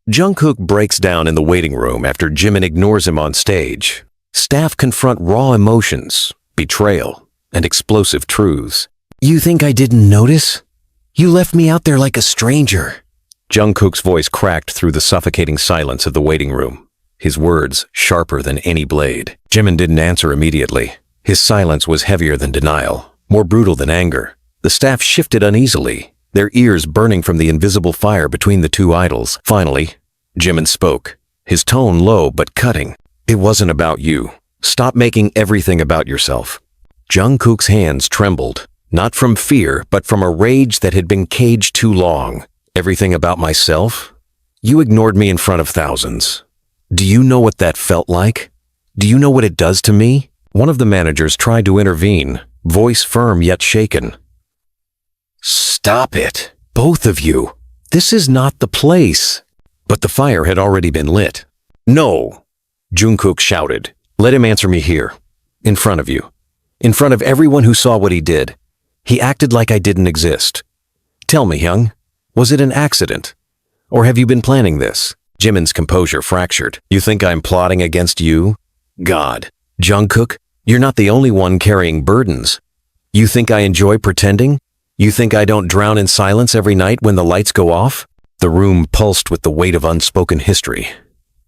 Jungkook breaks down in the waiting room after Jimin ignores him on stage. Staff confront raw emotions, betrayal, and explosive truths. "You think I didn't notice? You left me out there like a stranger." Jungkook's voice cracked through the suffocating silence of the waiting room, his words sharper than any blade. Jimin didn't answer immediately. His silence was heavier than denial, more brutal than anger. The staff shifted uneasily, their ears burning from the invisible fire between the two idols. Finally, Jimin spoke, his tone low but cutting. "It wasn't about you. Stop making everything about yourself." Jungkook's hands trembled, not from fear, but from a rage that had been caged too long. "Everything about myself? You ignored me in front of thousands. Do you know what that felt like? Do you know what it does to me?" One of the managers tried to intervene, voice firm yet shaken. "Stop it, both of you. This is not the place." But the fire had already been lit. "No," Jungkook shouted. "Let him answer me here, in front of you, in front of everyone who saw what he did. He acted like I didn't exist. Tell me, Hyung, was it an accident? Or have you been planning this?" Jimin's composure fractured. "You think I'm plotting against you? God. Jungkook, you're not the only one carrying burdens. You think I enjoy pretending? You think I don't drown in silence every night when the lights go off?" The room pulsed with the weight of unspoken history.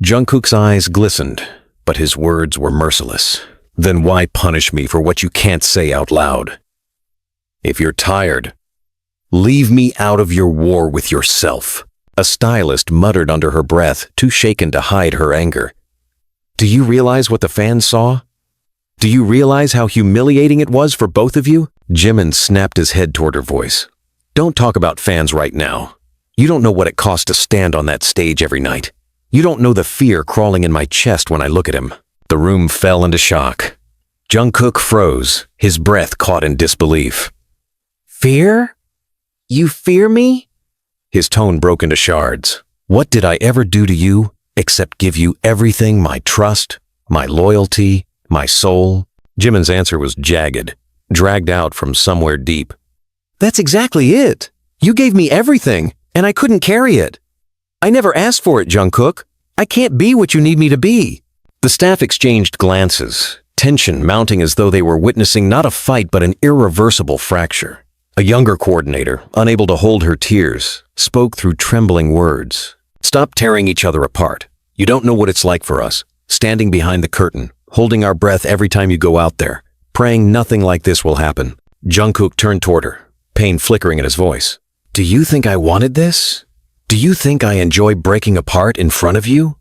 Jungkook's eyes glistened, but his words were merciless. "Then why punish me for what you can't say out loud? If you're tired, leave me out of your war with yourself." A stylist muttered under her breath, too shaken to hide her anger. "Do you realize what the fans saw? Do you realize how humiliating it was for both of you?" Jimin snapped his head toward her voice. "Don't talk about fans right now. You don't know what it costs to stand on that stage every night. You don't know the fear crawling in my chest when I look at him." The room fell into shock. Jungkook froze, his breath caught in disbelief. "Fear? You fear me?" His tone broke into shards. "What did I ever do to you except give you everything, my trust, my loyalty, my soul?" Jimin's answer was jagged, dragged out from somewhere deep. "That's exactly it. You gave me everything, and I couldn't carry it. I never asked for it, Jungkook. I can't be what you need me to be." The staff exchanged glances, tension mounting as though they were witnessing not a fight but an irreversible fracture. A younger coordinator, unable to hold her tears, spoke through trembling words. "Stop tearing each other apart. You don't know what it's like for us, standing behind the curtain, holding our breath every time you go out there, praying nothing like this will happen." Jungkook turned toward her, pain flickering in his voice. "Do you think I wanted this? Do you think I enjoy breaking apart in front of you?"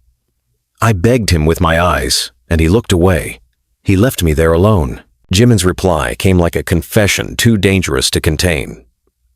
I begged him with my eyes, and he looked away. He left me there alone. Jimin's reply came like a confession too dangerous to contain.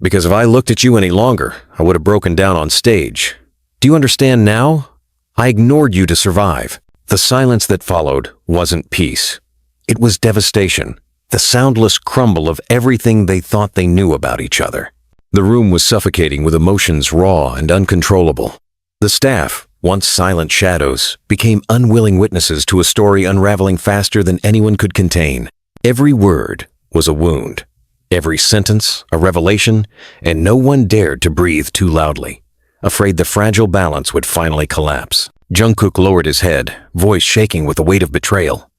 "Because if I looked at you any longer, I would have broken down on stage. Do you understand now? I ignored you to survive." The silence that followed wasn't peace. It was devastation, the soundless crumble of everything they thought they knew about each other. The room was suffocating with emotions raw and uncontrollable. The staff, once silent shadows, became unwilling witnesses to a story unraveling faster than anyone could contain. Every word was a wound, every sentence a revelation, and no one dared to breathe too loudly, afraid the fragile balance would finally collapse. Jungkook lowered his head, voice shaking with the weight of betrayal.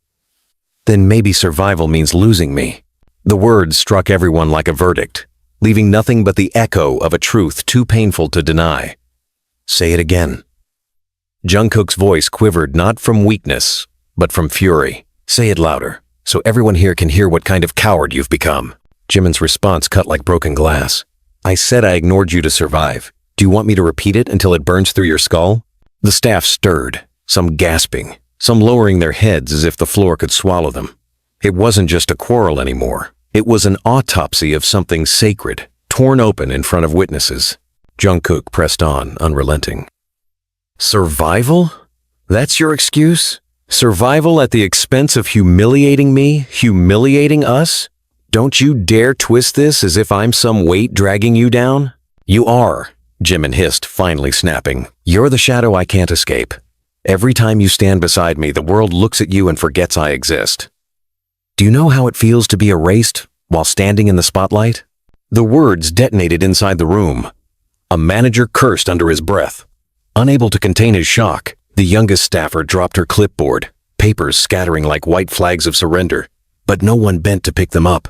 "Then maybe survival means losing me." The words struck everyone like a verdict, leaving nothing but the echo of a truth too painful to deny. "Say it again." Jungkook's voice quivered not from weakness, but from fury. "Say it louder, so everyone here can hear what kind of coward you've become." Jimin's response cut like broken glass. "I said I ignored you to survive. Do you want me to repeat it until it burns through your skull?" The staff stirred, some gasping, some lowering their heads as if the floor could swallow them. It wasn't just a quarrel anymore. It was an autopsy of something sacred, torn open in front of witnesses. Jungkook pressed on, unrelenting. "Survival? That's your excuse? Survival at the expense of humiliating me, humiliating us? Don't you dare twist this as if I'm some weight dragging you down." "You are," Jimin hissed, finally snapping. "You're the shadow I can't escape. Every time you stand beside me, the world looks at you and forgets I exist. Do you know how it feels to be erased while standing in the spotlight?" The words detonated inside the room. A manager cursed under his breath. Unable to contain his shock, the youngest staffer dropped her clipboard, papers scattering like white flags of surrender, but no one bent to pick them up.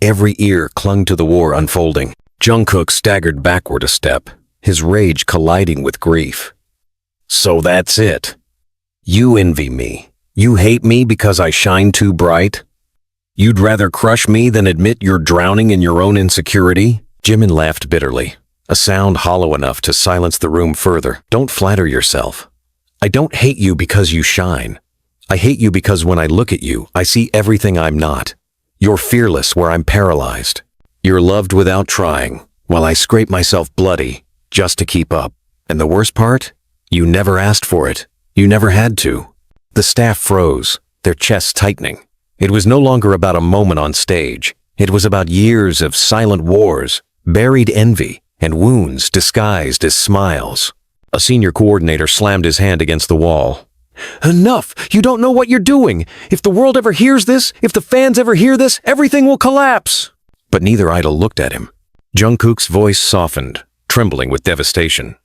Every ear clung to the war unfolding. Jungkook staggered backward a step, his rage colliding with grief. So that's it. You envy me. You hate me because I shine too bright? You'd rather crush me than admit you're drowning in your own insecurity? Jimin laughed bitterly, a sound hollow enough to silence the room further. Don't flatter yourself. I don't hate you because you shine. I hate you because when I look at you, I see everything I'm not. You're fearless where I'm paralyzed. You're loved without trying, while I scrape myself bloody just to keep up. And the worst part? You never asked for it. You never had to. The staff froze, their chests tightening. It was no longer about a moment on stage. It was about years of silent wars, buried envy, and wounds disguised as smiles. A senior coordinator slammed his hand against the wall. Enough! You don't know what you're doing! If the world ever hears this, if the fans ever hear this, everything will collapse! But neither idol looked at him. Jungkook's voice softened, trembling with devastation.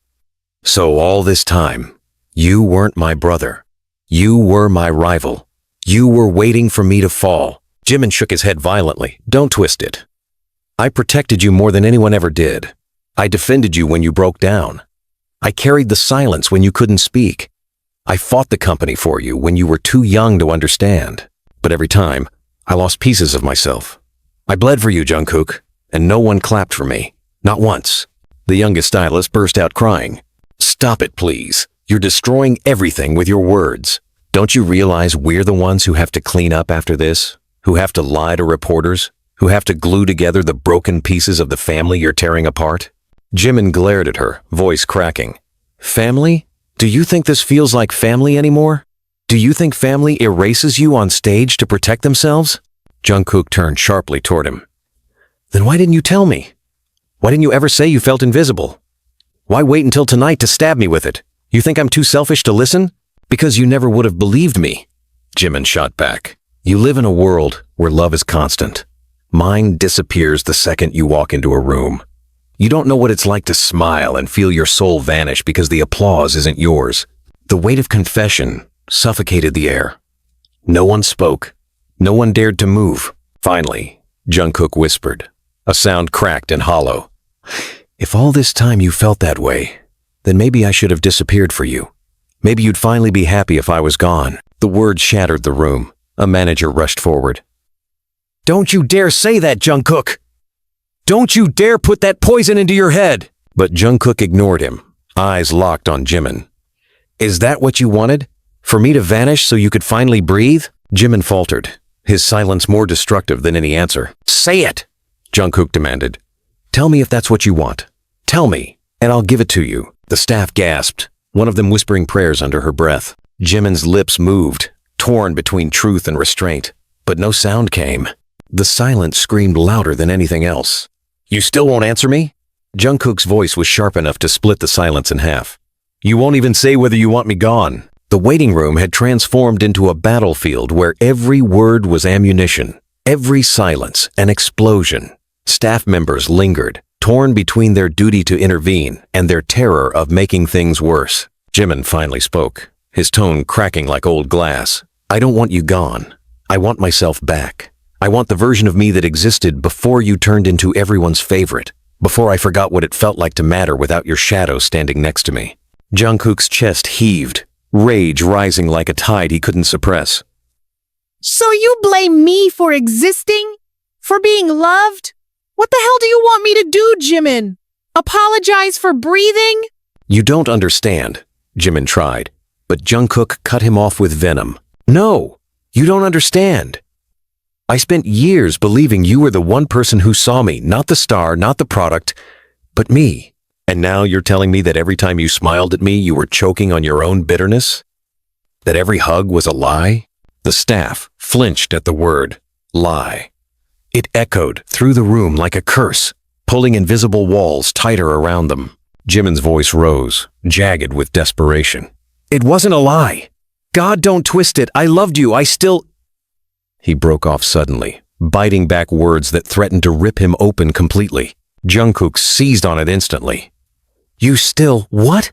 So all this time, you weren't my brother. You were my rival. You were waiting for me to fall. Jimin shook his head violently. Don't twist it. I protected you more than anyone ever did. I defended you when you broke down. I carried the silence when you couldn't speak. I fought the company for you when you were too young to understand. But every time, I lost pieces of myself. I bled for you, Jungkook, and no one clapped for me. Not once. The youngest stylist burst out crying. Stop it, please. You're destroying everything with your words. Don't you realize we're the ones who have to clean up after this? Who have to lie to reporters? Who have to glue together the broken pieces of the family you're tearing apart? Jimin glared at her, voice cracking. Family? Do you think this feels like family anymore? Do you think family erases you on stage to protect themselves? Jungkook turned sharply toward him. Then why didn't you tell me? Why didn't you ever say you felt invisible? Why wait until tonight to stab me with it? You think I'm too selfish to listen? Because you never would have believed me. Jimin shot back. You live in a world where love is constant. Mine disappears the second you walk into a room. You don't know what it's like to smile and feel your soul vanish because the applause isn't yours. The weight of confession suffocated the air. No one spoke. No one dared to move. Finally, Jungkook whispered, a sound cracked and hollow. If all this time you felt that way, then maybe I should have disappeared for you. Maybe you'd finally be happy if I was gone. The words shattered the room. A manager rushed forward. Don't you dare say that, Jungkook! Don't you dare put that poison into your head! But Jungkook ignored him, eyes locked on Jimin. Is that what you wanted? For me to vanish so you could finally breathe? Jimin faltered, his silence more destructive than any answer. Say it! Jungkook demanded. Tell me if that's what you want. Tell me, and I'll give it to you. The staff gasped, one of them whispering prayers under her breath. Jimin's lips moved, torn between truth and restraint, but no sound came. The silence screamed louder than anything else. You still won't answer me? Jungkook's voice was sharp enough to split the silence in half. You won't even say whether you want me gone. The waiting room had transformed into a battlefield where every word was ammunition, every silence an explosion. Staff members lingered, torn between their duty to intervene and their terror of making things worse. Jimin finally spoke, his tone cracking like old glass. I don't want you gone. I want myself back. I want the version of me that existed before you turned into everyone's favorite, before I forgot what it felt like to matter without your shadow standing next to me. Jungkook's chest heaved, rage rising like a tide he couldn't suppress. So you blame me for existing? For being loved? What the hell do you want me to do, Jimin? Apologize for breathing? You don't understand, Jimin tried, but Jungkook cut him off with venom. No, you don't understand. I spent years believing you were the one person who saw me, not the star, not the product, but me. And now you're telling me that every time you smiled at me, you were choking on your own bitterness? That every hug was a lie? The staff flinched at the word, lie. It echoed through the room like a curse, pulling invisible walls tighter around them. Jimin's voice rose, jagged with desperation. It wasn't a lie. God, don't twist it. I loved you. I still... He broke off suddenly, biting back words that threatened to rip him open completely. Jungkook seized on it instantly. You still... What?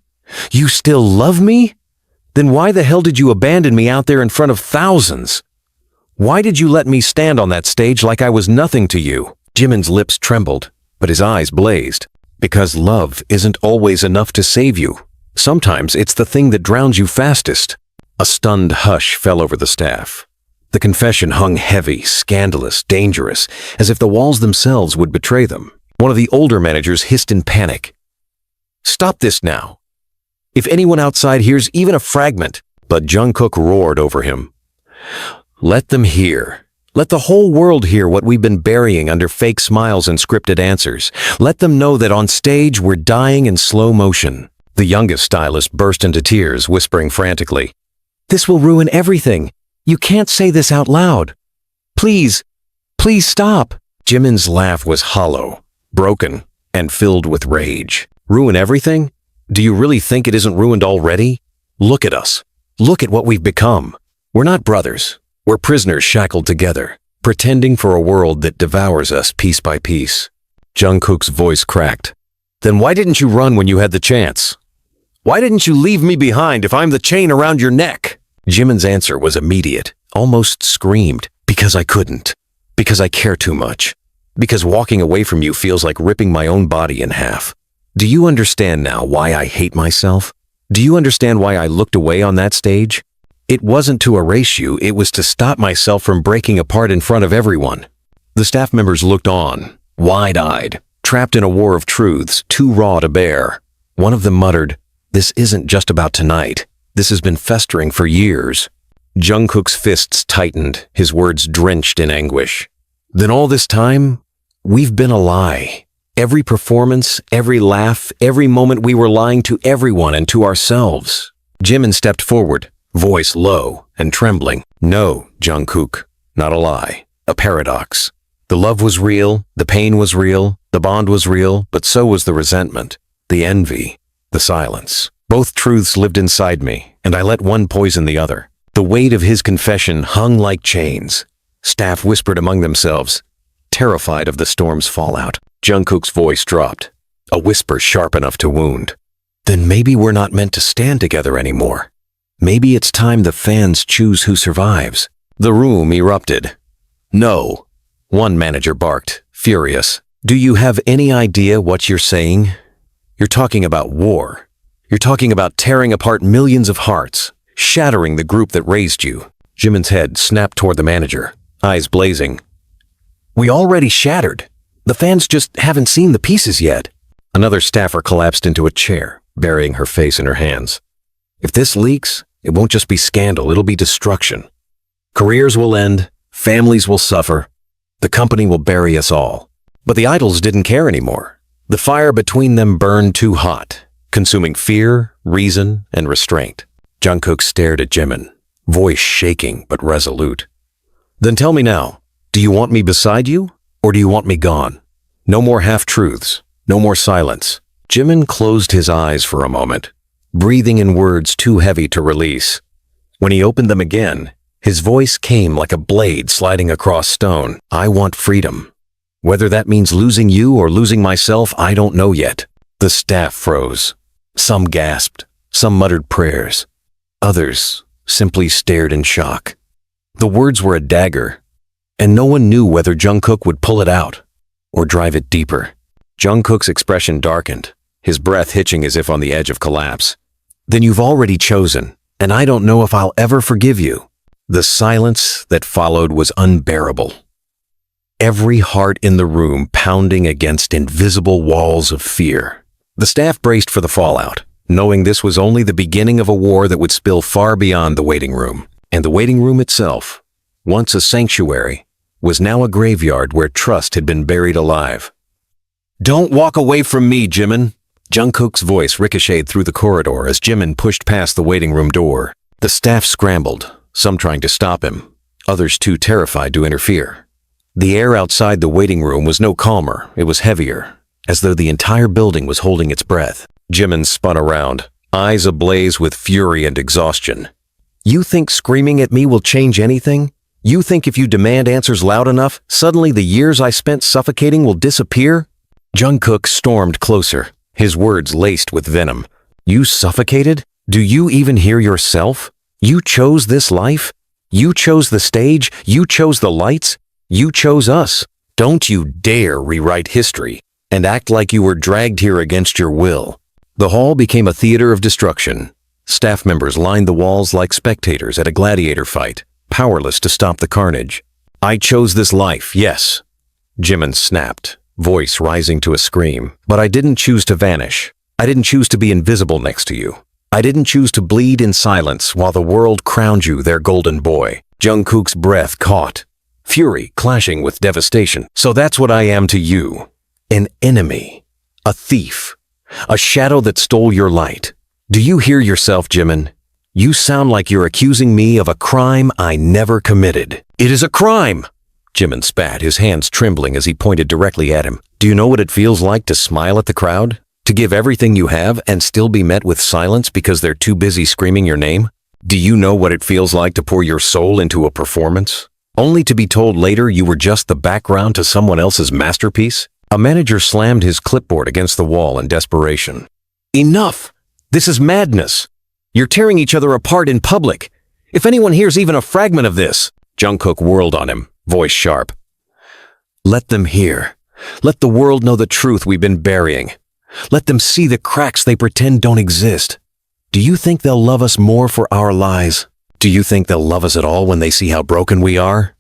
You still love me? Then why the hell did you abandon me out there in front of thousands? Why did you let me stand on that stage like I was nothing to you? Jimin's lips trembled, but his eyes blazed. Because love isn't always enough to save you. Sometimes it's the thing that drowns you fastest. A stunned hush fell over the staff. The confession hung heavy, scandalous, dangerous, as if the walls themselves would betray them. One of the older managers hissed in panic. Stop this now. If anyone outside hears even a fragment, but Jungkook roared over him. Let them hear. Let the whole world hear what we've been burying under fake smiles and scripted answers. Let them know that on stage we're dying in slow motion. The youngest stylist burst into tears, whispering frantically, "This will ruin everything. You can't say this out loud. Please, please stop." Jimin's laugh was hollow, broken, and filled with rage. Ruin everything? Do you really think it isn't ruined already? Look at us. Look at what we've become. We're not brothers. We're prisoners shackled together, pretending for a world that devours us piece by piece. Jungkook's voice cracked. Then why didn't you run when you had the chance? Why didn't you leave me behind if I'm the chain around your neck? Jimin's answer was immediate, almost screamed. Because I couldn't. Because I care too much. Because walking away from you feels like ripping my own body in half. Do you understand now why I hate myself? Do you understand why I looked away on that stage? It wasn't to erase you, it was to stop myself from breaking apart in front of everyone. The staff members looked on, wide-eyed, trapped in a war of truths, too raw to bear. One of them muttered, "This isn't just about tonight. This has been festering for years." Jungkook's fists tightened, his words drenched in anguish. Then all this time, we've been a lie. Every performance, every laugh, every moment we were lying to everyone and to ourselves. Jimin stepped forward, voice low and trembling. No, Jungkook, not a lie, a paradox. The love was real, the pain was real, the bond was real, but so was the resentment, the envy, the silence. Both truths lived inside me, and I let one poison the other. The weight of his confession hung like chains. Staff whispered among themselves, terrified of the storm's fallout. Jungkook's voice dropped, a whisper sharp enough to wound. Then maybe we're not meant to stand together anymore. Maybe it's time the fans choose who survives. The room erupted. No, one manager barked, furious. Do you have any idea what you're saying? You're talking about war. You're talking about tearing apart millions of hearts, shattering the group that raised you. Jimin's head snapped toward the manager, eyes blazing. We already shattered. The fans just haven't seen the pieces yet. Another staffer collapsed into a chair, burying her face in her hands. If this leaks, it won't just be scandal, it'll be destruction. Careers will end, families will suffer, the company will bury us all. But the idols didn't care anymore. The fire between them burned too hot, consuming fear, reason, and restraint. Jungkook stared at Jimin, voice shaking but resolute. Then tell me now, do you want me beside you, or do you want me gone? No more half-truths, no more silence. Jimin closed his eyes for a moment, breathing in words too heavy to release. When he opened them again, his voice came like a blade sliding across stone. I want freedom. Whether that means losing you or losing myself, I don't know yet. The staff froze. Some gasped, some muttered prayers. Others simply stared in shock. The words were a dagger, and no one knew whether Jungkook would pull it out or drive it deeper. Jungkook's expression darkened, his breath hitching as if on the edge of collapse. Then you've already chosen, and I don't know if I'll ever forgive you. The silence that followed was unbearable. Every heart in the room pounding against invisible walls of fear. The staff braced for the fallout, knowing this was only the beginning of a war that would spill far beyond the waiting room. And the waiting room itself, once a sanctuary, was now a graveyard where trust had been buried alive. Don't walk away from me, Jimin. Jungkook's voice ricocheted through the corridor as Jimin pushed past the waiting room door. The staff scrambled, some trying to stop him, others too terrified to interfere. The air outside the waiting room was no calmer, it was heavier, as though the entire building was holding its breath. Jimin spun around, eyes ablaze with fury and exhaustion. You think screaming at me will change anything? You think if you demand answers loud enough, suddenly the years I spent suffocating will disappear? Jungkook stormed closer, his words laced with venom. You suffocated? Do you even hear yourself? You chose this life? You chose the stage? You chose the lights? You chose us. Don't you dare rewrite history and act like you were dragged here against your will. The hall became a theater of destruction. Staff members lined the walls like spectators at a gladiator fight, powerless to stop the carnage. I chose this life, yes. Jimin snapped, voice rising to a scream. But I didn't choose to vanish. I didn't choose to be invisible next to you. I didn't choose to bleed in silence while the world crowned you their golden boy. Jungkook's breath caught, fury clashing with devastation. So that's what I am to you. An enemy. A thief. A shadow that stole your light. Do you hear yourself, Jimin? You sound like you're accusing me of a crime I never committed. It is a crime! Jimin spat, his hands trembling as he pointed directly at him. Do you know what it feels like to smile at the crowd? To give everything you have and still be met with silence because they're too busy screaming your name? Do you know what it feels like to pour your soul into a performance, only to be told later you were just the background to someone else's masterpiece? A manager slammed his clipboard against the wall in desperation. Enough! This is madness! You're tearing each other apart in public. If anyone hears even a fragment of this— Jungkook whirled on him, voice sharp. Let them hear. Let the world know the truth we've been burying. Let them see the cracks they pretend don't exist. Do you think they'll love us more for our lies? Do you think they'll love us at all when they see how broken we are?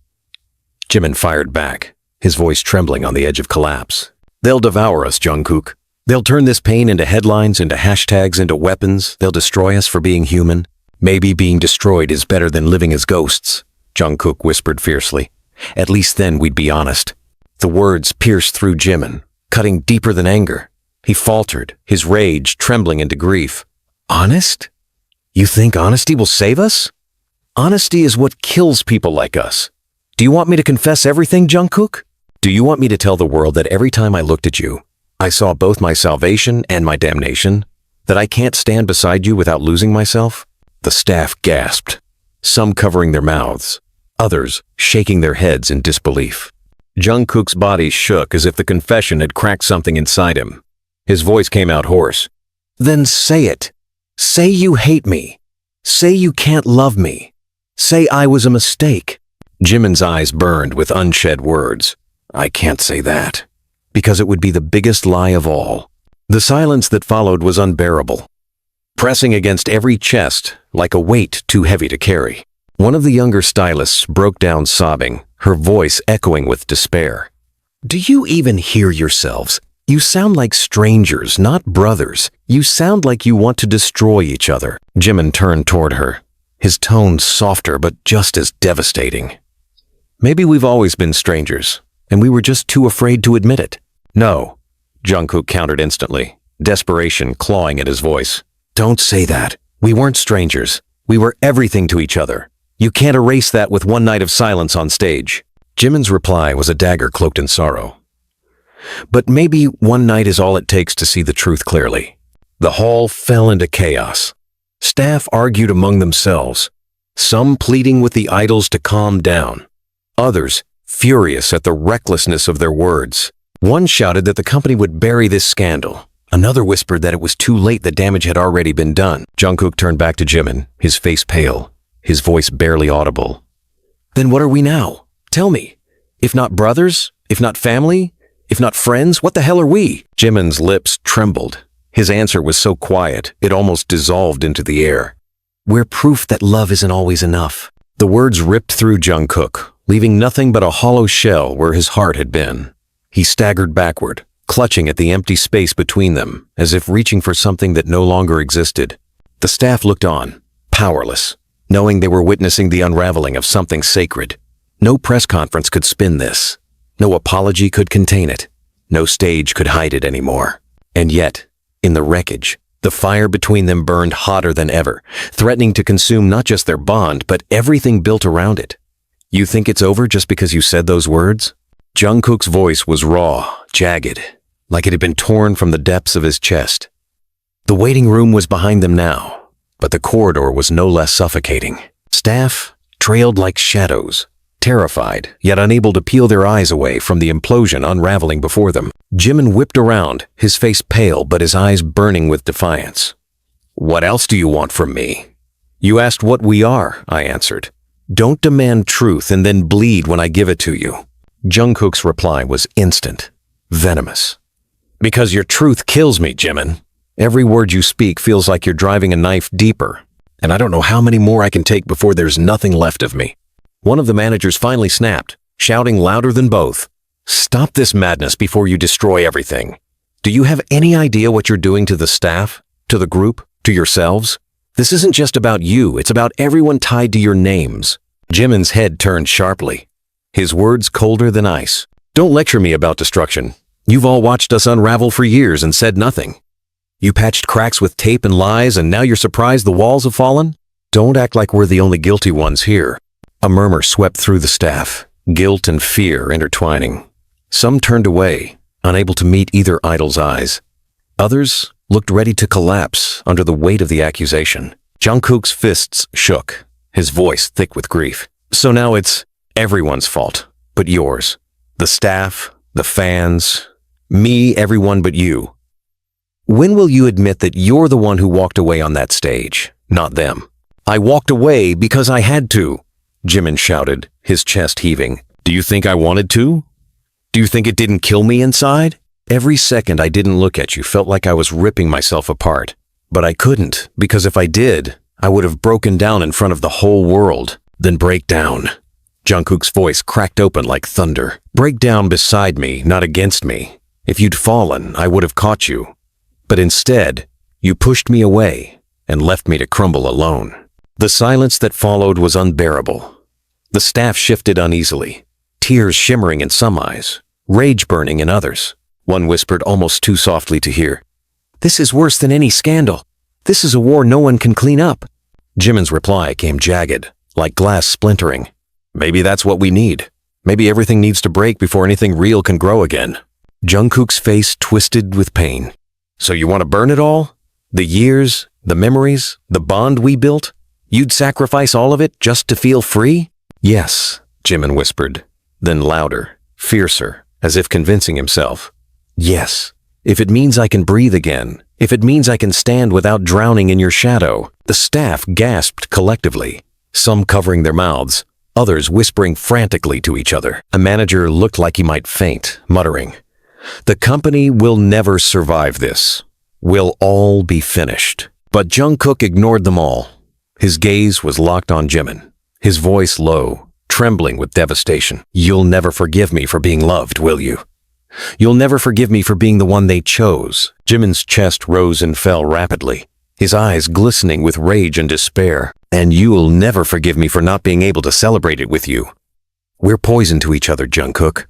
Jimin fired back, his voice trembling on the edge of collapse. They'll devour us, Jungkook. They'll turn this pain into headlines, into hashtags, into weapons. They'll destroy us for being human. Maybe being destroyed is better than living as ghosts, Jungkook whispered fiercely. At least then we'd be honest. The words pierced through Jimin, cutting deeper than anger. He faltered, his rage trembling into grief. Honest? You think honesty will save us? Honesty is what kills people like us. Do you want me to confess everything, Jungkook? Do you want me to tell the world that every time I looked at you, I saw both my salvation and my damnation? That I can't stand beside you without losing myself? The staff gasped, some covering their mouths, others shaking their heads in disbelief. Jungkook's body shook as if the confession had cracked something inside him. His voice came out hoarse. Then say it. Say you hate me. Say you can't love me. Say I was a mistake. Jimin's eyes burned with unshed words. I can't say that, because it would be the biggest lie of all. The silence that followed was unbearable, pressing against every chest like a weight too heavy to carry. One of the younger stylists broke down sobbing, her voice echoing with despair. Do you even hear yourselves? You sound like strangers, not brothers. You sound like you want to destroy each other. Jimin turned toward her, his tone softer but just as devastating. Maybe we've always been strangers, and we were just too afraid to admit it. No, Jungkook countered instantly, desperation clawing at his voice. Don't say that. We weren't strangers. We were everything to each other. You can't erase that with one night of silence on stage. Jimin's reply was a dagger cloaked in sorrow. But maybe one night is all it takes to see the truth clearly. The hall fell into chaos. Staff argued among themselves, some pleading with the idols to calm down, others furious at the recklessness of their words. One shouted that the company would bury this scandal. Another whispered that it was too late, the damage had already been done. Jungkook turned back to Jimin, his face pale, his voice barely audible. Then what are we now? Tell me. If not brothers, if not family, if not friends, what the hell are we? Jimin's lips trembled. His answer was so quiet, it almost dissolved into the air. We're proof that love isn't always enough. The words ripped through Jungkook, leaving nothing but a hollow shell where his heart had been. He staggered backward, clutching at the empty space between them, as if reaching for something that no longer existed. The staff looked on, powerless, knowing they were witnessing the unraveling of something sacred. No press conference could spin this. No apology could contain it. No stage could hide it anymore. And yet, in the wreckage, the fire between them burned hotter than ever, threatening to consume not just their bond, but everything built around it. You think it's over just because you said those words? Jungkook's voice was raw, jagged, like it had been torn from the depths of his chest. The waiting room was behind them now, but the corridor was no less suffocating. Staff trailed like shadows, terrified, yet unable to peel their eyes away from the implosion unraveling before them. Jimin whipped around, his face pale but his eyes burning with defiance. What else do you want from me? You asked what we are, I answered. Don't demand truth and then bleed when I give it to you. Jungkook's reply was instant, venomous. Because your truth kills me, Jimin. Every word you speak feels like you're driving a knife deeper, and I don't know how many more I can take before there's nothing left of me. One of the managers finally snapped, shouting louder than both. Stop this madness before you destroy everything. Do you have any idea what you're doing to the staff, to the group, to yourselves? This isn't just about you, it's about everyone tied to your names. Jimin's head turned sharply, his words colder than ice. Don't lecture me about destruction. You've all watched us unravel for years and said nothing. You patched cracks with tape and lies, and now you're surprised the walls have fallen? Don't act like we're the only guilty ones here. A murmur swept through the staff, guilt and fear intertwining. Some turned away, unable to meet either idol's eyes. Others looked ready to collapse under the weight of the accusation. Jungkook's fists shook, his voice thick with grief. So now it's everyone's fault, but yours. The staff, the fans, me, everyone but you. When will you admit that you're the one who walked away on that stage, not them? I walked away because I had to, Jimin shouted, his chest heaving. Do you think I wanted to? Do you think it didn't kill me inside? Every second I didn't look at you felt like I was ripping myself apart. But I couldn't, because if I did, I would have broken down in front of the whole world. Then break down. Jungkook's voice cracked open like thunder. Break down beside me, not against me. If you'd fallen, I would have caught you. But instead, you pushed me away and left me to crumble alone. The silence that followed was unbearable. The staff shifted uneasily, tears shimmering in some eyes, rage burning in others. One whispered almost too softly to hear, "This is worse than any scandal. This is a war no one can clean up." Jimin's reply came jagged, like glass splintering. Maybe that's what we need. Maybe everything needs to break before anything real can grow again. Jungkook's face twisted with pain. So you want to burn it all? The years, the memories, the bond we built? You'd sacrifice all of it just to feel free? Yes, Jimin whispered, then louder, fiercer, as if convincing himself. Yes, if it means I can breathe again, if it means I can stand without drowning in your shadow. The staff gasped collectively, some covering their mouths, others whispering frantically to each other. A manager looked like he might faint, muttering, "The company will never survive this. We'll all be finished." But Jungkook ignored them all. His gaze was locked on Jimin, his voice low, trembling with devastation. "You'll never forgive me for being loved, will you? You'll never forgive me for being the one they chose." Jimin's chest rose and fell rapidly, his eyes glistening with rage and despair. "And you'll never forgive me for not being able to celebrate it with you. We're poison to each other, Jungkook.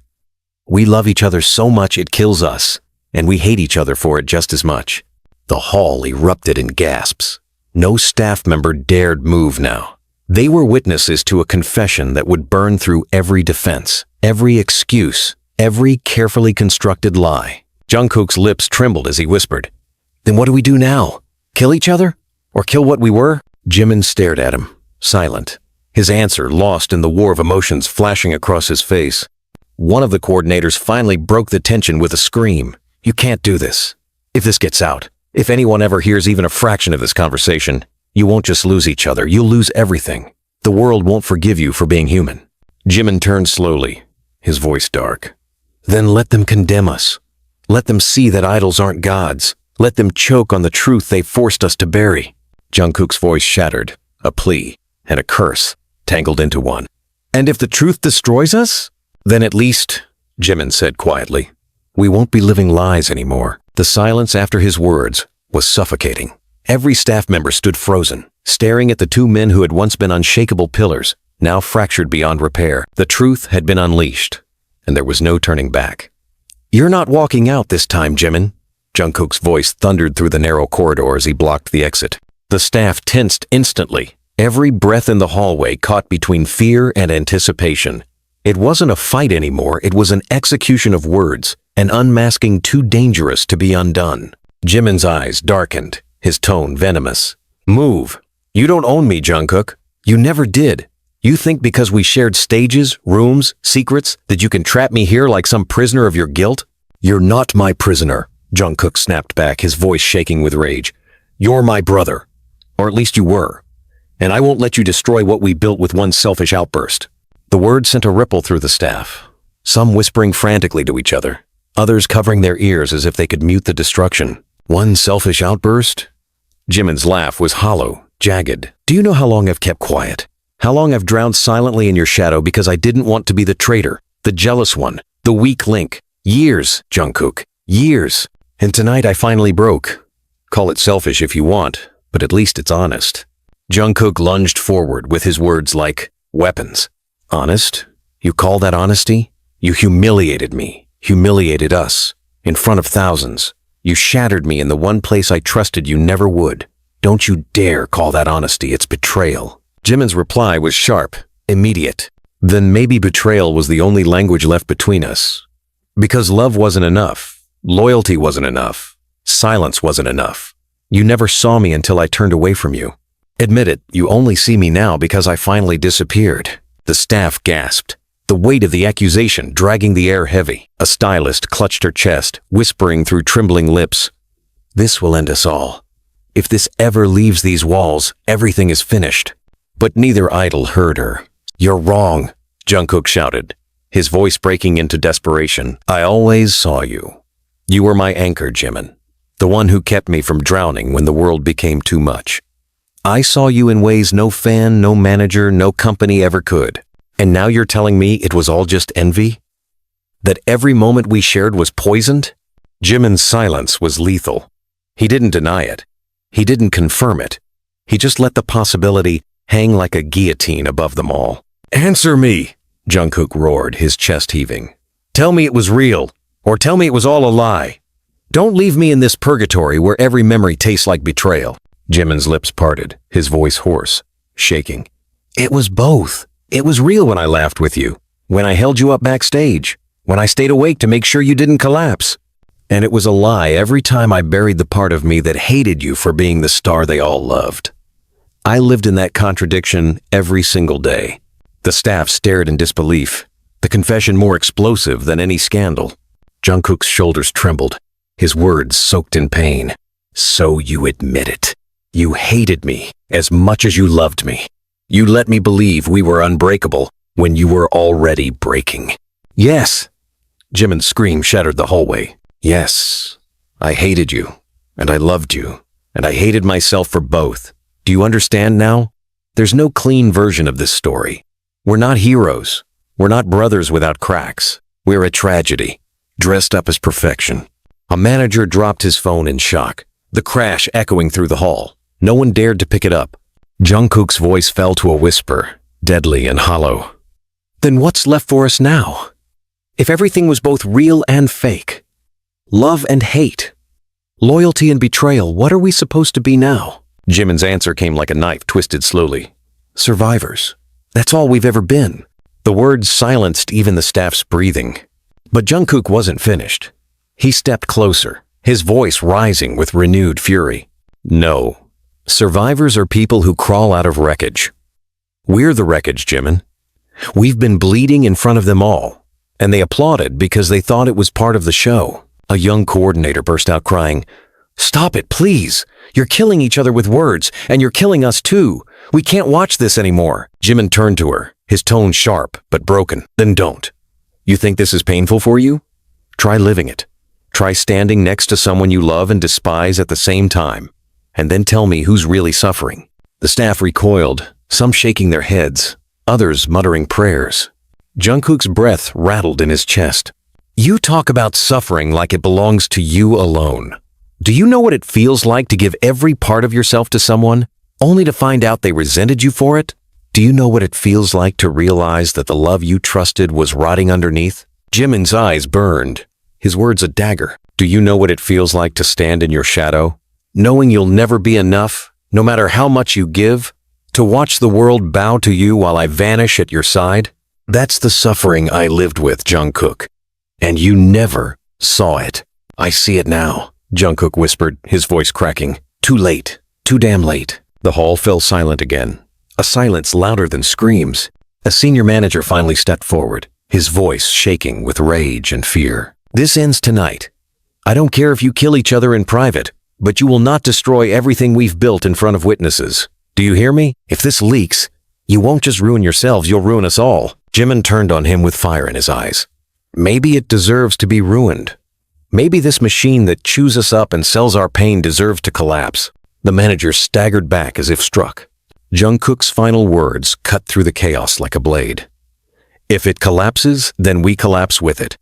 We love each other so much it kills us, and we hate each other for it just as much." The hall erupted in gasps. No staff member dared move now. They were witnesses to a confession that would burn through every defense, every excuse, every carefully constructed lie. Jungkook's lips trembled as he whispered, "Then what do we do now? Kill each other? Or kill what we were?" Jimin stared at him, silent, his answer lost in the war of emotions flashing across his face. One of the coordinators finally broke the tension with a scream. "You can't do this. If this gets out, if anyone ever hears even a fraction of this conversation, you won't just lose each other, you'll lose everything. The world won't forgive you for being human." Jimin turned slowly, his voice dark. "Then let them condemn us. Let them see that idols aren't gods. Let them choke on the truth they forced us to bury." Jungkook's voice shattered, a plea and a curse tangled into one. "And if the truth destroys us? Then at least," Jimin said quietly, "we won't be living lies anymore." The silence after his words was suffocating. Every staff member stood frozen, staring at the two men who had once been unshakable pillars, now fractured beyond repair. The truth had been unleashed, and there was no turning back. "You're not walking out this time, Jimin." Jungkook's voice thundered through the narrow corridor as he blocked the exit. The staff tensed instantly, every breath in the hallway caught between fear and anticipation. It wasn't a fight anymore, it was an execution of words, an unmasking too dangerous to be undone. Jimin's eyes darkened, his tone venomous. "Move. You don't own me, Jungkook. You never did. You think because we shared stages, rooms, secrets, that you can trap me here like some prisoner of your guilt? You're not my prisoner," Jungkook snapped back, his voice shaking with rage. You're my brother. Or at least you were. And I won't let you destroy what we built with one selfish outburst. The words sent a ripple through the staff, some whispering frantically to each other, others covering their ears as if they could mute the destruction. One selfish outburst? Jimin's laugh was hollow, jagged. Do you know how long I've kept quiet? How long I've drowned silently in your shadow because I didn't want to be the traitor, the jealous one, the weak link? Years, Jungkook. Years. And tonight I finally broke. Call it selfish if you want, but at least it's honest. Jungkook lunged forward with his words like weapons. Honest? You call that honesty? You humiliated me, humiliated us, in front of thousands. You shattered me in the one place I trusted you never would. Don't you dare call that honesty, it's betrayal. Jimin's reply was sharp, immediate. Then maybe betrayal was the only language left between us. Because love wasn't enough, loyalty wasn't enough, silence wasn't enough. You never saw me until I turned away from you. Admit it, you only see me now because I finally disappeared. The staff gasped, the weight of the accusation dragging the air heavy. A stylist clutched her chest, whispering through trembling lips, "This will end us all. If this ever leaves these walls, everything is finished." But neither idol heard her. "You're wrong," Jungkook shouted, his voice breaking into desperation. "I always saw you. You were my anchor, Jimin, the one who kept me from drowning when the world became too much. I saw you in ways no fan, no manager, no company ever could. And now you're telling me it was all just envy? That every moment we shared was poisoned?" Jimin's silence was lethal. He didn't deny it. He didn't confirm it. He just let the possibility hang like a guillotine above them all. "Answer me," Jungkook roared, his chest heaving. "Tell me it was real, or tell me it was all a lie. Don't leave me in this purgatory where every memory tastes like betrayal." Jimin's lips parted, his voice hoarse, shaking. "It was both. It was real when I laughed with you, when I held you up backstage, when I stayed awake to make sure you didn't collapse. And it was a lie every time I buried the part of me that hated you for being the star they all loved. I lived in that contradiction every single day." The staff stared in disbelief, the confession more explosive than any scandal. Jungkook's shoulders trembled, his words soaked in pain. "So you admit it. You hated me as much as you loved me. You let me believe we were unbreakable when you were already breaking." "Yes." Jimin's scream shattered the hallway. "Yes, I hated you, and I loved you, and I hated myself for both. Do you understand now? There's no clean version of this story. We're not heroes. We're not brothers without cracks. We're a tragedy, dressed up as perfection." A manager dropped his phone in shock, the crash echoing through the hall. No one dared to pick it up. Jungkook's voice fell to a whisper, deadly and hollow. "Then what's left for us now? If everything was both real and fake, love and hate, loyalty and betrayal, what are we supposed to be now?" Jimin's answer came like a knife twisted slowly. "Survivors. That's all we've ever been." The words silenced even the staff's breathing. But Jungkook wasn't finished. He stepped closer, his voice rising with renewed fury. "No. Survivors are people who crawl out of wreckage. We're the wreckage, Jimin. We've been bleeding in front of them all, and they applauded because they thought it was part of the show." A young coordinator burst out crying, "Stop it, please! You're killing each other with words, and you're killing us too. We can't watch this anymore." Jimin turned to her, his tone sharp but broken. "Then don't. You think this is painful for you? Try living it. Try standing next to someone you love and despise at the same time, and then tell me who's really suffering." The staff recoiled, some shaking their heads, others muttering prayers. Jungkook's breath rattled in his chest. "You talk about suffering like it belongs to you alone. Do you know what it feels like to give every part of yourself to someone, only to find out they resented you for it? Do you know what it feels like to realize that the love you trusted was rotting underneath?" Jimin's eyes burned, his words a dagger. "Do you know what it feels like to stand in your shadow, knowing you'll never be enough, no matter how much you give, to watch the world bow to you while I vanish at your side? That's the suffering I lived with, Jungkook. And you never saw it." "I see it now," Jungkook whispered, his voice cracking. "Too late. Too damn late." The hall fell silent again, a silence louder than screams. A senior manager finally stepped forward, his voice shaking with rage and fear. "This ends tonight. I don't care if you kill each other in private. but you will not destroy everything we've built in front of witnesses. Do you hear me? If this leaks, you won't just ruin yourselves, you'll ruin us all." Jimin turned on him with fire in his eyes. "Maybe it deserves to be ruined. Maybe this machine that chews us up and sells our pain deserves to collapse." The manager staggered back as if struck. Jungkook's final words cut through the chaos like a blade. "If it collapses, then we collapse with it.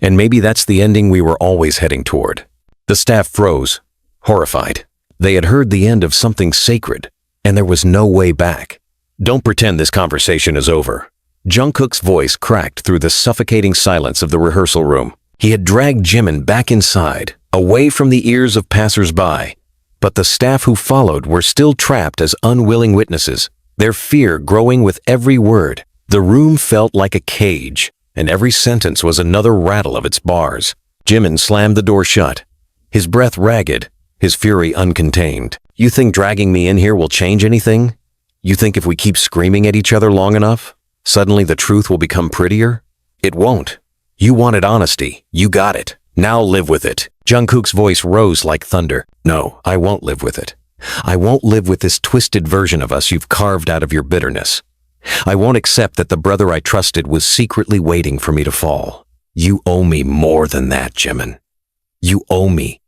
And maybe that's the ending we were always heading toward." The staff froze, horrified. They had heard the end of something sacred, and there was no way back. "Don't pretend this conversation is over." Jungkook's voice cracked through the suffocating silence of the rehearsal room. He had dragged Jimin back inside, away from the ears of passers-by. But the staff who followed were still trapped as unwilling witnesses, their fear growing with every word. The room felt like a cage, and every sentence was another rattle of its bars. Jimin slammed the door shut, his breath ragged, his fury uncontained. "You think dragging me in here will change anything? You think if we keep screaming at each other long enough, suddenly the truth will become prettier? It won't. You wanted honesty. You got it. Now live with it." Jungkook's voice rose like thunder. "No, I won't live with it. I won't live with this twisted version of us you've carved out of your bitterness. I won't accept that the brother I trusted was secretly waiting for me to fall. You owe me more than that, Jimin. You owe me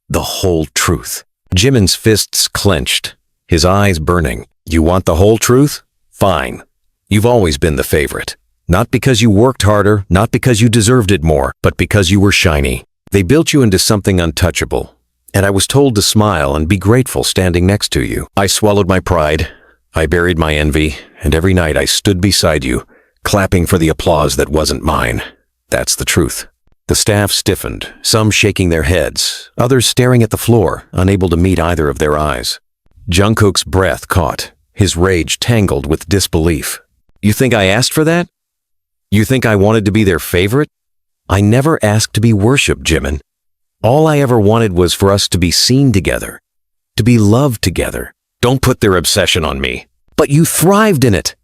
the whole truth." Jimin's fists clenched, his eyes burning. "You want the whole truth? Fine. You've always been the favorite. Not because you worked harder, not because you deserved it more, but because you were shiny. They built you into something untouchable, and I was told to smile and be grateful standing next to you. I swallowed my pride, I buried my envy, and every night I stood beside you, clapping for the applause that wasn't mine. That's the truth." The staff stiffened, some shaking their heads, others staring at the floor, unable to meet either of their eyes. Jungkook's breath caught, his rage tangled with disbelief. "You think I asked for that? You think I wanted to be their favorite? I never asked to be worshipped, Jimin. All I ever wanted was for us to be seen together, to be loved together. Don't put their obsession on me." "But you thrived in it,"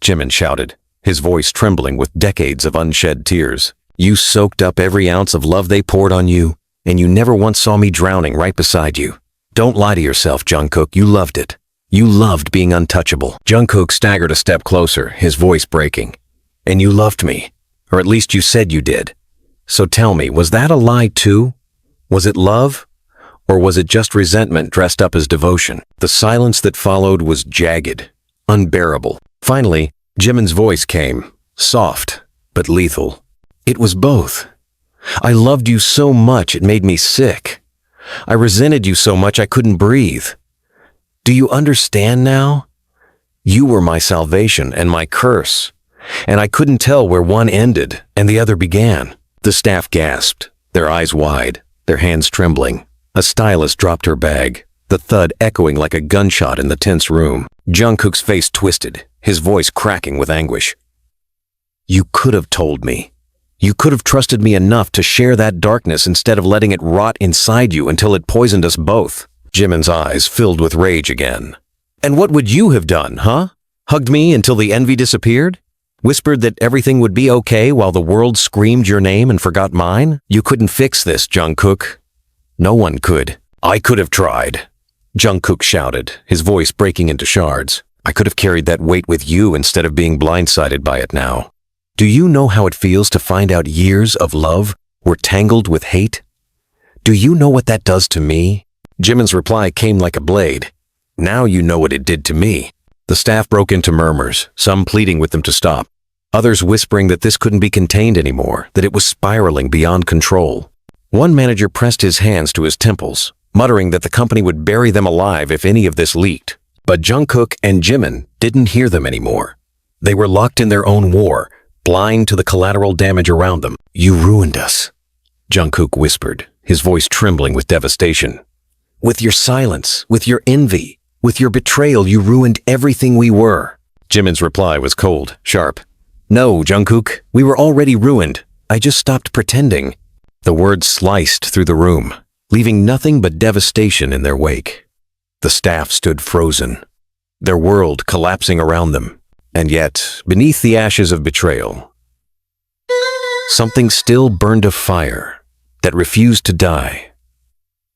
Jimin shouted, his voice trembling with decades of unshed tears. "You soaked up every ounce of love they poured on you, and you never once saw me drowning right beside you. Don't lie to yourself, Jungkook. You loved it. You loved being untouchable." Jungkook staggered a step closer, his voice breaking. "And you loved me, or at least you said you did. So tell me, was that a lie too? Was it love? Or was it just resentment dressed up as devotion?" The silence that followed was jagged, unbearable. Finally, Jimin's voice came, soft but lethal. "It was both. I loved you so much it made me sick. I resented you so much I couldn't breathe. Do you understand now? You were my salvation and my curse, and I couldn't tell where one ended and the other began." The staff gasped, their eyes wide, their hands trembling. A stylist dropped her bag, the thud echoing like a gunshot in the tense room. Jungkook's face twisted, his voice cracking with anguish. "You could have told me. You could have trusted me enough to share that darkness instead of letting it rot inside you until it poisoned us both." Jimin's eyes filled with rage again. "And what would you have done, huh? Hugged me until the envy disappeared? Whispered that everything would be okay while the world screamed your name and forgot mine? You couldn't fix this, Jungkook. No one could." "I could have tried," Jungkook shouted, his voice breaking into shards. "I could have carried that weight with you instead of being blindsided by it now. Do you know how it feels to find out years of love were tangled with hate? Do you know what that does to me?" Jimin's reply came like a blade. "Now you know what it did to me." The staff broke into murmurs, some pleading with them to stop, others whispering that this couldn't be contained anymore, that it was spiraling beyond control. One manager pressed his hands to his temples, muttering that the company would bury them alive if any of this leaked. But Jungkook and Jimin didn't hear them anymore. They were locked in their own war, blind to the collateral damage around them. "You ruined us," Jungkook whispered, his voice trembling with devastation. "With your silence, with your envy, with your betrayal, you ruined everything we were." Jimin's reply was cold, sharp. "No, Jungkook, we were already ruined. I just stopped pretending." The words sliced through the room, leaving nothing but devastation in their wake. The staff stood frozen, their world collapsing around them. And yet, beneath the ashes of betrayal, something still burned a fire that refused to die.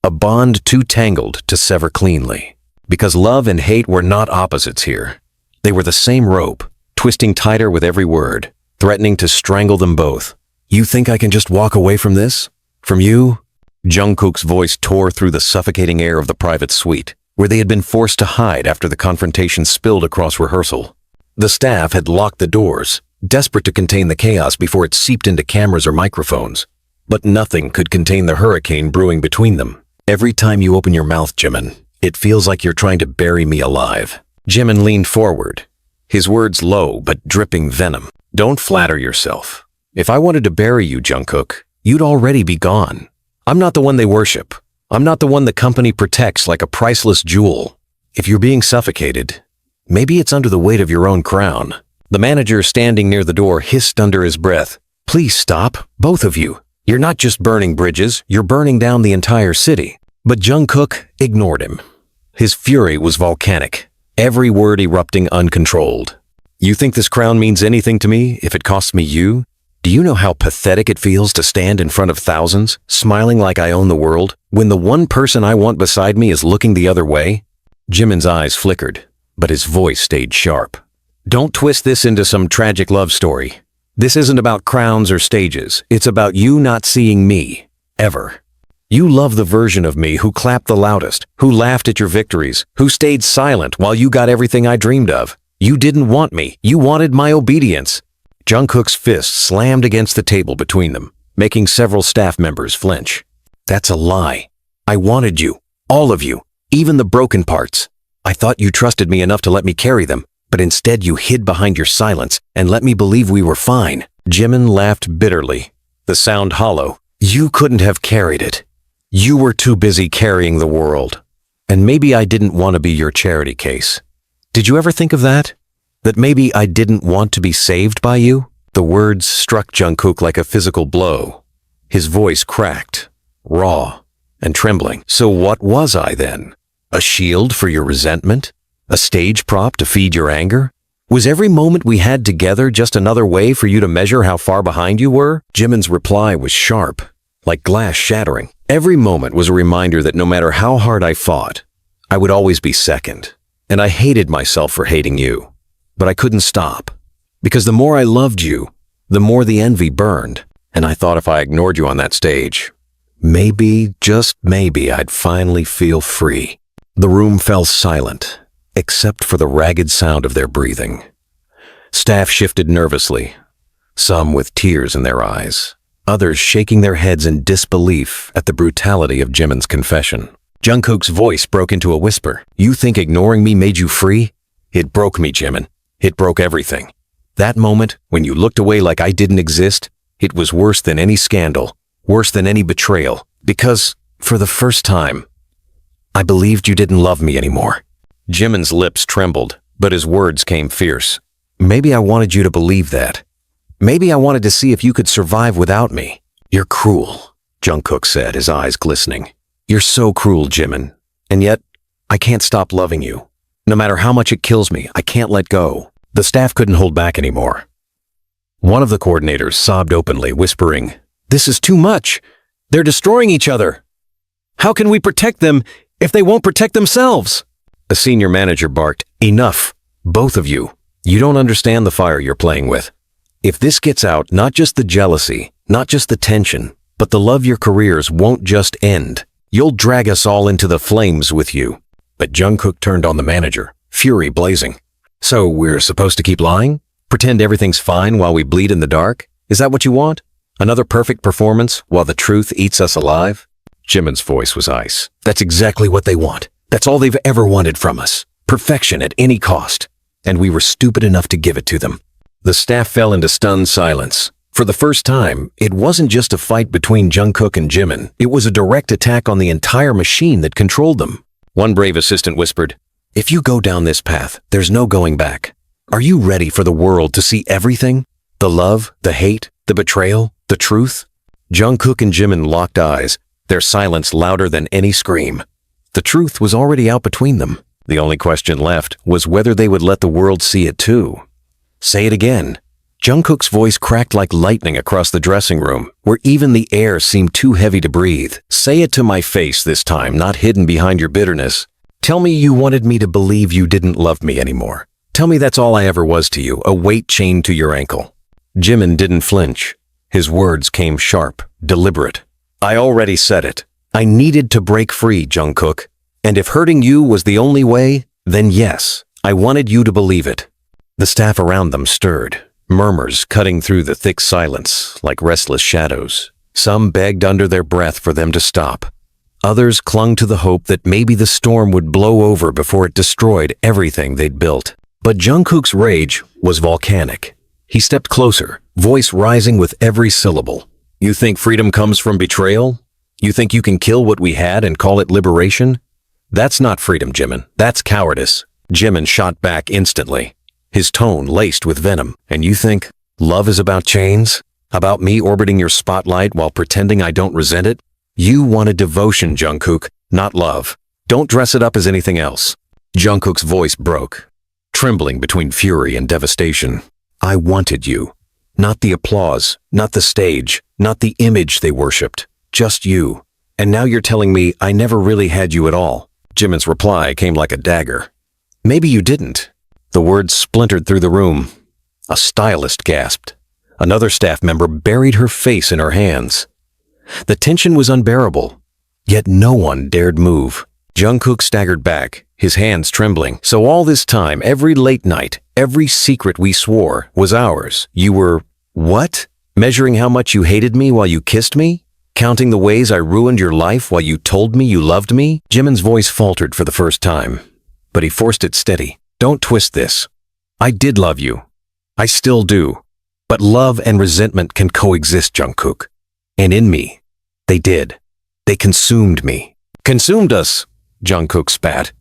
A bond too tangled to sever cleanly. Because love and hate were not opposites here. They were the same rope, twisting tighter with every word, threatening to strangle them both. You think I can just walk away from this? From you? Jungkook's voice tore through the suffocating air of the private suite, where they had been forced to hide after the confrontation spilled across rehearsal. The staff had locked the doors, desperate to contain the chaos before it seeped into cameras or microphones. But nothing could contain the hurricane brewing between them. Every time you open your mouth, Jimin, it feels like you're trying to bury me alive. Jimin leaned forward, his words low but dripping venom. Don't flatter yourself. If I wanted to bury you, Jungkook, you'd already be gone. I'm not the one they worship. I'm not the one the company protects like a priceless jewel. If you're being suffocated, maybe it's under the weight of your own crown. The manager standing near the door hissed under his breath. Please stop, both of you. You're not just burning bridges, you're burning down the entire city. But Jungkook ignored him. His fury was volcanic, every word erupting uncontrolled. You think this crown means anything to me if it costs me you? Do you know how pathetic it feels to stand in front of thousands, smiling like I own the world, when the one person I want beside me is looking the other way? Jimin's eyes flickered, but his voice stayed sharp. Don't twist this into some tragic love story. This isn't about crowns or stages. It's about you not seeing me, ever. You love the version of me who clapped the loudest, who laughed at your victories, who stayed silent while you got everything I dreamed of. You didn't want me. You wanted my obedience. Jungkook's fist slammed against the table between them, making several staff members flinch. That's a lie. I wanted you. All of you. Even the broken parts. I thought you trusted me enough to let me carry them, but instead you hid behind your silence and let me believe we were fine. Jimin laughed bitterly, the sound hollow. You couldn't have carried it. You were too busy carrying the world. And maybe I didn't want to be your charity case. Did you ever think of that? That maybe I didn't want to be saved by you? The words struck Jungkook like a physical blow. His voice cracked, raw, and trembling. So what was I then? A shield for your resentment? A stage prop to feed your anger? Was every moment we had together just another way for you to measure how far behind you were? Jimin's reply was sharp, like glass shattering. Every moment was a reminder that no matter how hard I fought, I would always be second. And I hated myself for hating you. But I couldn't stop. Because the more I loved you, the more the envy burned. And I thought if I ignored you on that stage, maybe, just maybe, I'd finally feel free. The room fell silent, except for the ragged sound of their breathing. Staff shifted nervously, some with tears in their eyes, others shaking their heads in disbelief at the brutality of Jimin's confession. Jungkook's voice broke into a whisper. You think ignoring me made you free? It broke me, Jimin. It broke everything. That moment, when you looked away like I didn't exist, it was worse than any scandal, worse than any betrayal, because, for the first time, I believed you didn't love me anymore. Jimin's lips trembled, but his words came fierce. Maybe I wanted you to believe that. Maybe I wanted to see if you could survive without me. You're cruel, Jungkook said, his eyes glistening. You're so cruel, Jimin. And yet, I can't stop loving you. No matter how much it kills me, I can't let go. The staff couldn't hold back anymore. One of the coordinators sobbed openly, whispering, This is too much. They're destroying each other. How can we protect them if they won't protect themselves? A senior manager barked, Enough, both of you. You don't understand the fire you're playing with. If this gets out, not just the jealousy, not just the tension, but the love your careers won't just end. You'll drag us all into the flames with you. But Jungkook turned on the manager, fury blazing. So we're supposed to keep lying? Pretend everything's fine while we bleed in the dark? Is that what you want? Another perfect performance while the truth eats us alive? Jimin's voice was ice. That's exactly what they want. That's all they've ever wanted from us. Perfection at any cost. And we were stupid enough to give it to them. The staff fell into stunned silence. For the first time, it wasn't just a fight between Jungkook and Jimin. It was a direct attack on the entire machine that controlled them. One brave assistant whispered, If you go down this path, there's no going back. Are you ready for the world to see everything? The love, the hate, the betrayal, the truth? Jungkook and Jimin locked eyes, their silence louder than any scream. The truth was already out between them. The only question left was whether they would let the world see it too. Say it again. Jungkook's voice cracked like lightning across the dressing room, where even the air seemed too heavy to breathe. Say it to my face this time, not hidden behind your bitterness. Tell me you wanted me to believe you didn't love me anymore. Tell me that's all I ever was to you, a weight chained to your ankle. Jimin didn't flinch. His words came sharp, deliberate. I already said it. I needed to break free, Jungkook. And if hurting you was the only way, then yes, I wanted you to believe it. The staff around them stirred, murmurs cutting through the thick silence like restless shadows. Some begged under their breath for them to stop. Others clung to the hope that maybe the storm would blow over before it destroyed everything they'd built. But Jungkook's rage was volcanic. He stepped closer, voice rising with every syllable. You think freedom comes from betrayal? You think you can kill what we had and call it liberation? That's not freedom, Jimin. That's cowardice. Jimin shot back instantly, his tone laced with venom. And you think love is about chains? About me orbiting your spotlight while pretending I don't resent it? You wanted devotion, Jungkook, not love. Don't dress it up as anything else. Jungkook's voice broke, trembling between fury and devastation. I wanted you. Not the applause, not the stage, not the image they worshipped. Just you. And now you're telling me I never really had you at all. Jimin's reply came like a dagger. Maybe you didn't. The words splintered through the room. A stylist gasped. Another staff member buried her face in her hands. The tension was unbearable, yet no one dared move. Jungkook staggered back, his hands trembling. So all this time, every late night, every secret we swore was ours. You were, what? Measuring how much you hated me while you kissed me? Counting the ways I ruined your life while you told me you loved me? Jimin's voice faltered for the first time, but he forced it steady. Don't twist this. I did love you. I still do. But love and resentment can coexist, Jungkook. And in me, they did. They consumed me. Consumed us, Jungkook spat.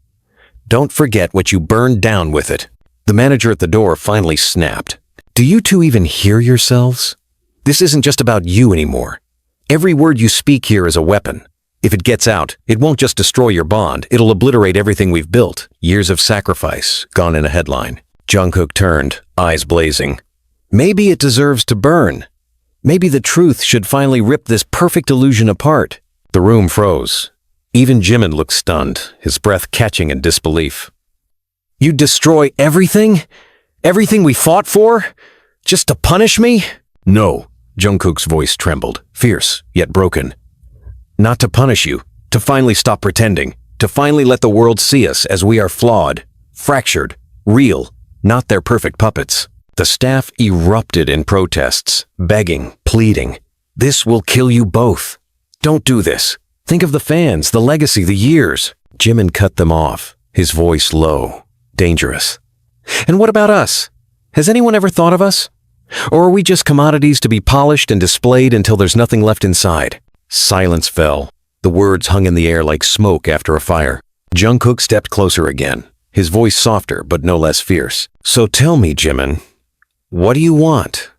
Don't forget what you burned down with it. The manager at the door finally snapped. Do you two even hear yourselves? This isn't just about you anymore. Every word you speak here is a weapon. If it gets out, it won't just destroy your bond, it'll obliterate everything we've built. Years of sacrifice, gone in a headline. Jungkook turned, eyes blazing. Maybe it deserves to burn. Maybe the truth should finally rip this perfect illusion apart. The room froze. Even Jimin looked stunned, his breath catching in disbelief. You'd destroy everything? Everything we fought for? Just to punish me? No. Jungkook's voice trembled, fierce, yet broken. Not to punish you, to finally stop pretending, to finally let the world see us as we are flawed, fractured, real, not their perfect puppets. The staff erupted in protests, begging, pleading. This will kill you both. Don't do this. Think of the fans, the legacy, the years. Jimin cut them off, his voice low, dangerous. And what about us? Has anyone ever thought of us? Or are we just commodities to be polished and displayed until there's nothing left inside? Silence fell. The words hung in the air like smoke after a fire. Jungkook stepped closer again, his voice softer but no less fierce. So tell me, Jimin, what do you want?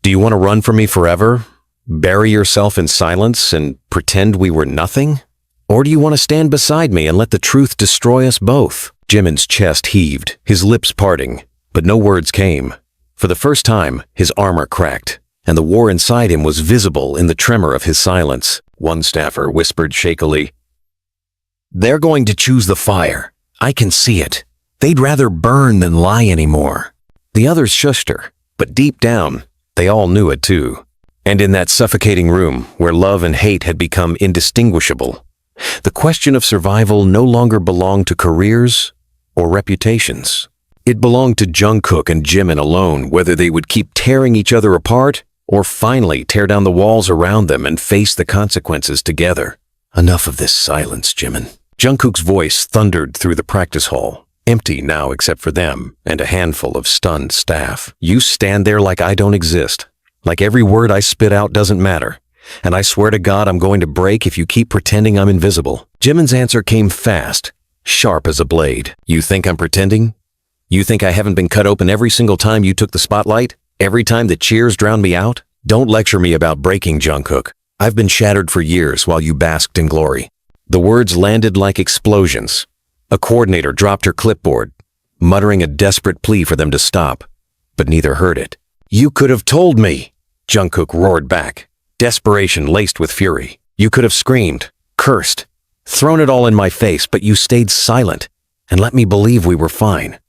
Do you want to run from me forever? Bury yourself in silence and pretend we were nothing? Or do you want to stand beside me and let the truth destroy us both? Jimin's chest heaved, his lips parting, but no words came. For the first time, his armor cracked, and the war inside him was visible in the tremor of his silence. One staffer whispered shakily, They're going to choose the fire. I can see it. They'd rather burn than lie anymore. The others shushed her, but deep down, they all knew it too. And in that suffocating room, where love and hate had become indistinguishable, the question of survival no longer belonged to careers or reputations. It belonged to Jungkook and Jimin alone, whether they would keep tearing each other apart or finally tear down the walls around them and face the consequences together. Enough of this silence, Jimin. Jungkook's voice thundered through the practice hall, empty now except for them and a handful of stunned staff. You stand there like I don't exist, like every word I spit out doesn't matter, and I swear to God I'm going to break if you keep pretending I'm invisible. Jimin's answer came fast, sharp as a blade. You think I'm pretending? You think I haven't been cut open every single time you took the spotlight? Every time the cheers drowned me out? Don't lecture me about breaking, Jungkook. I've been shattered for years while you basked in glory. The words landed like explosions. A coordinator dropped her clipboard, muttering a desperate plea for them to stop, but neither heard it. You could have told me, Jungkook roared back, desperation laced with fury. You could have screamed, cursed, thrown it all in my face, but you stayed silent and let me believe we were fine.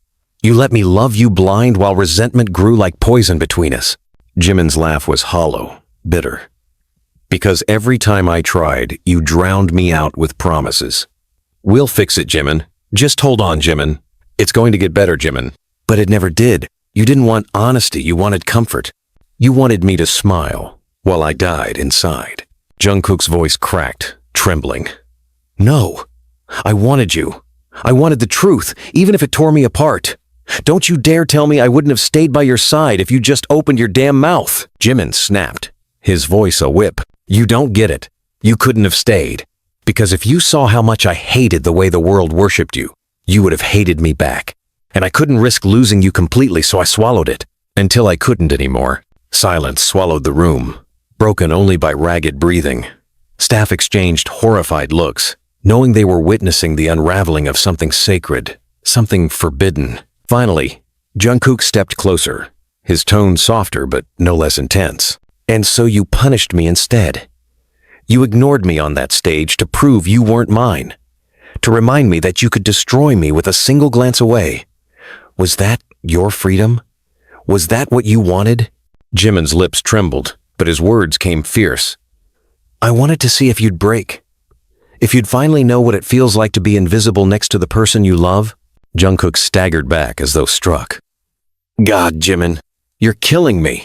You let me love you blind while resentment grew like poison between us. Jimin's laugh was hollow, bitter. Because every time I tried, you drowned me out with promises. We'll fix it, Jimin. Just hold on, Jimin. It's going to get better, Jimin. But it never did. You didn't want honesty, you wanted comfort. You wanted me to smile while I died inside. Jungkook's voice cracked, trembling. No, I wanted you. I wanted the truth, even if it tore me apart. Don't you dare tell me I wouldn't have stayed by your side if you just opened your damn mouth. Jimin snapped, his voice a whip. You don't get it. You couldn't have stayed. Because if you saw how much I hated the way the world worshipped you, you would have hated me back. And I couldn't risk losing you completely, so I swallowed it. Until I couldn't anymore. Silence swallowed the room, broken only by ragged breathing. Staff exchanged horrified looks, knowing they were witnessing the unraveling of something sacred, something forbidden. Finally, Jungkook stepped closer, his tone softer but no less intense. And so you punished me instead. You ignored me on that stage to prove you weren't mine, to remind me that you could destroy me with a single glance away. Was that your freedom? Was that what you wanted? Jimin's lips trembled, but his words came fierce. I wanted to see if you'd break. If you'd finally know what it feels like to be invisible next to the person you love. Jungkook staggered back as though struck. God, Jimin, you're killing me.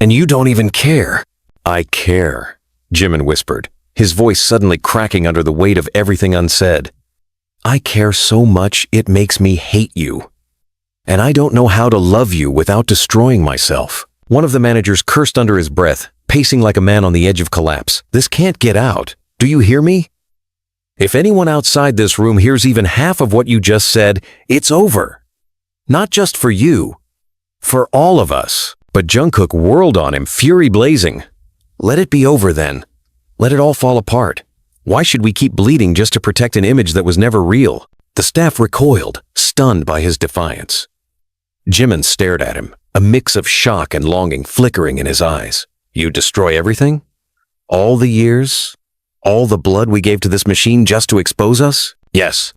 And you don't even care. I care, Jimin whispered, his voice suddenly cracking under the weight of everything unsaid. I care so much it makes me hate you. And I don't know how to love you without destroying myself. One of the managers cursed under his breath, pacing like a man on the edge of collapse. This can't get out. Do you hear me? If anyone outside this room hears even half of what you just said, it's over. Not just for you, for all of us. But Jungkook whirled on him, fury blazing. Let it be over then. Let it all fall apart. Why should we keep bleeding just to protect an image that was never real? The staff recoiled, stunned by his defiance. Jimin stared at him, a mix of shock and longing flickering in his eyes. You destroy everything? All the years? All the blood we gave to this machine just to expose us? Yes.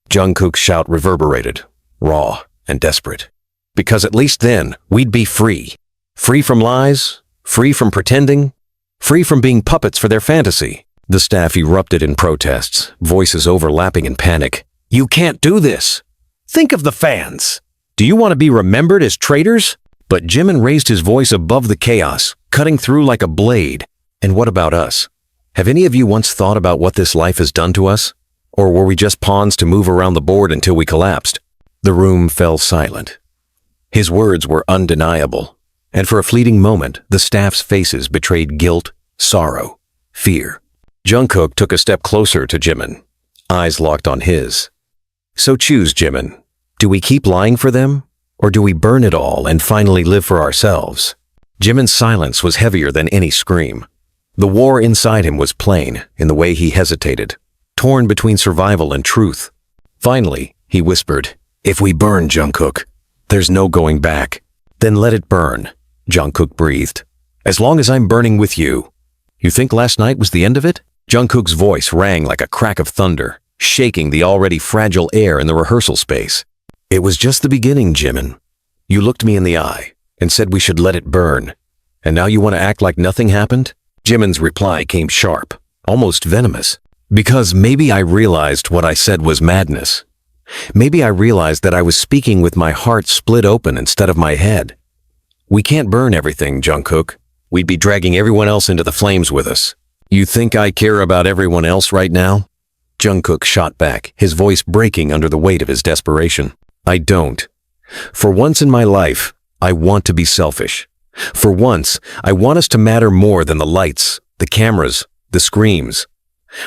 Jungkook's shout reverberated, raw and desperate. Because at least then, we'd be free. Free from lies, free from pretending, free from being puppets for their fantasy. The staff erupted in protests, voices overlapping in panic. You can't do this. Think of the fans. Do you want to be remembered as traitors? But Jimin raised his voice above the chaos, cutting through like a blade. And what about us? Have any of you once thought about what this life has done to us? Or were we just pawns to move around the board until we collapsed? The room fell silent. His words were undeniable. And for a fleeting moment, the staff's faces betrayed guilt, sorrow, fear. Jungkook took a step closer to Jimin, eyes locked on his. So choose, Jimin. Do we keep lying for them? Or do we burn it all and finally live for ourselves? Jimin's silence was heavier than any scream. The war inside him was plain in the way he hesitated, torn between survival and truth. Finally, he whispered, If we burn, Jungkook, there's no going back. Then let it burn, Jungkook breathed. As long as I'm burning with you. You think last night was the end of it? Jungkook's voice rang like a crack of thunder, shaking the already fragile air in the rehearsal space. It was just the beginning, Jimin. You looked me in the eye and said we should let it burn. And now you want to act like nothing happened? Jimin's reply came sharp, almost venomous. Because maybe I realized what I said was madness. Maybe I realized that I was speaking with my heart split open instead of my head. We can't burn everything, Jungkook. We'd be dragging everyone else into the flames with us. You think I care about everyone else right now? Jungkook shot back, his voice breaking under the weight of his desperation. I don't. For once in my life, I want to be selfish. For once, I want us to matter more than the lights, the cameras, the screams.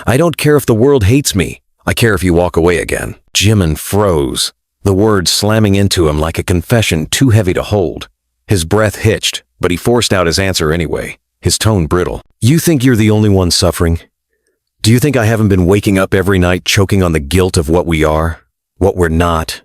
I don't care if the world hates me. I care if you walk away again. Jimin froze, the words slamming into him like a confession too heavy to hold. His breath hitched, but he forced out his answer anyway, his tone brittle. You think you're the only one suffering? Do you think I haven't been waking up every night choking on the guilt of what we are, what we're not,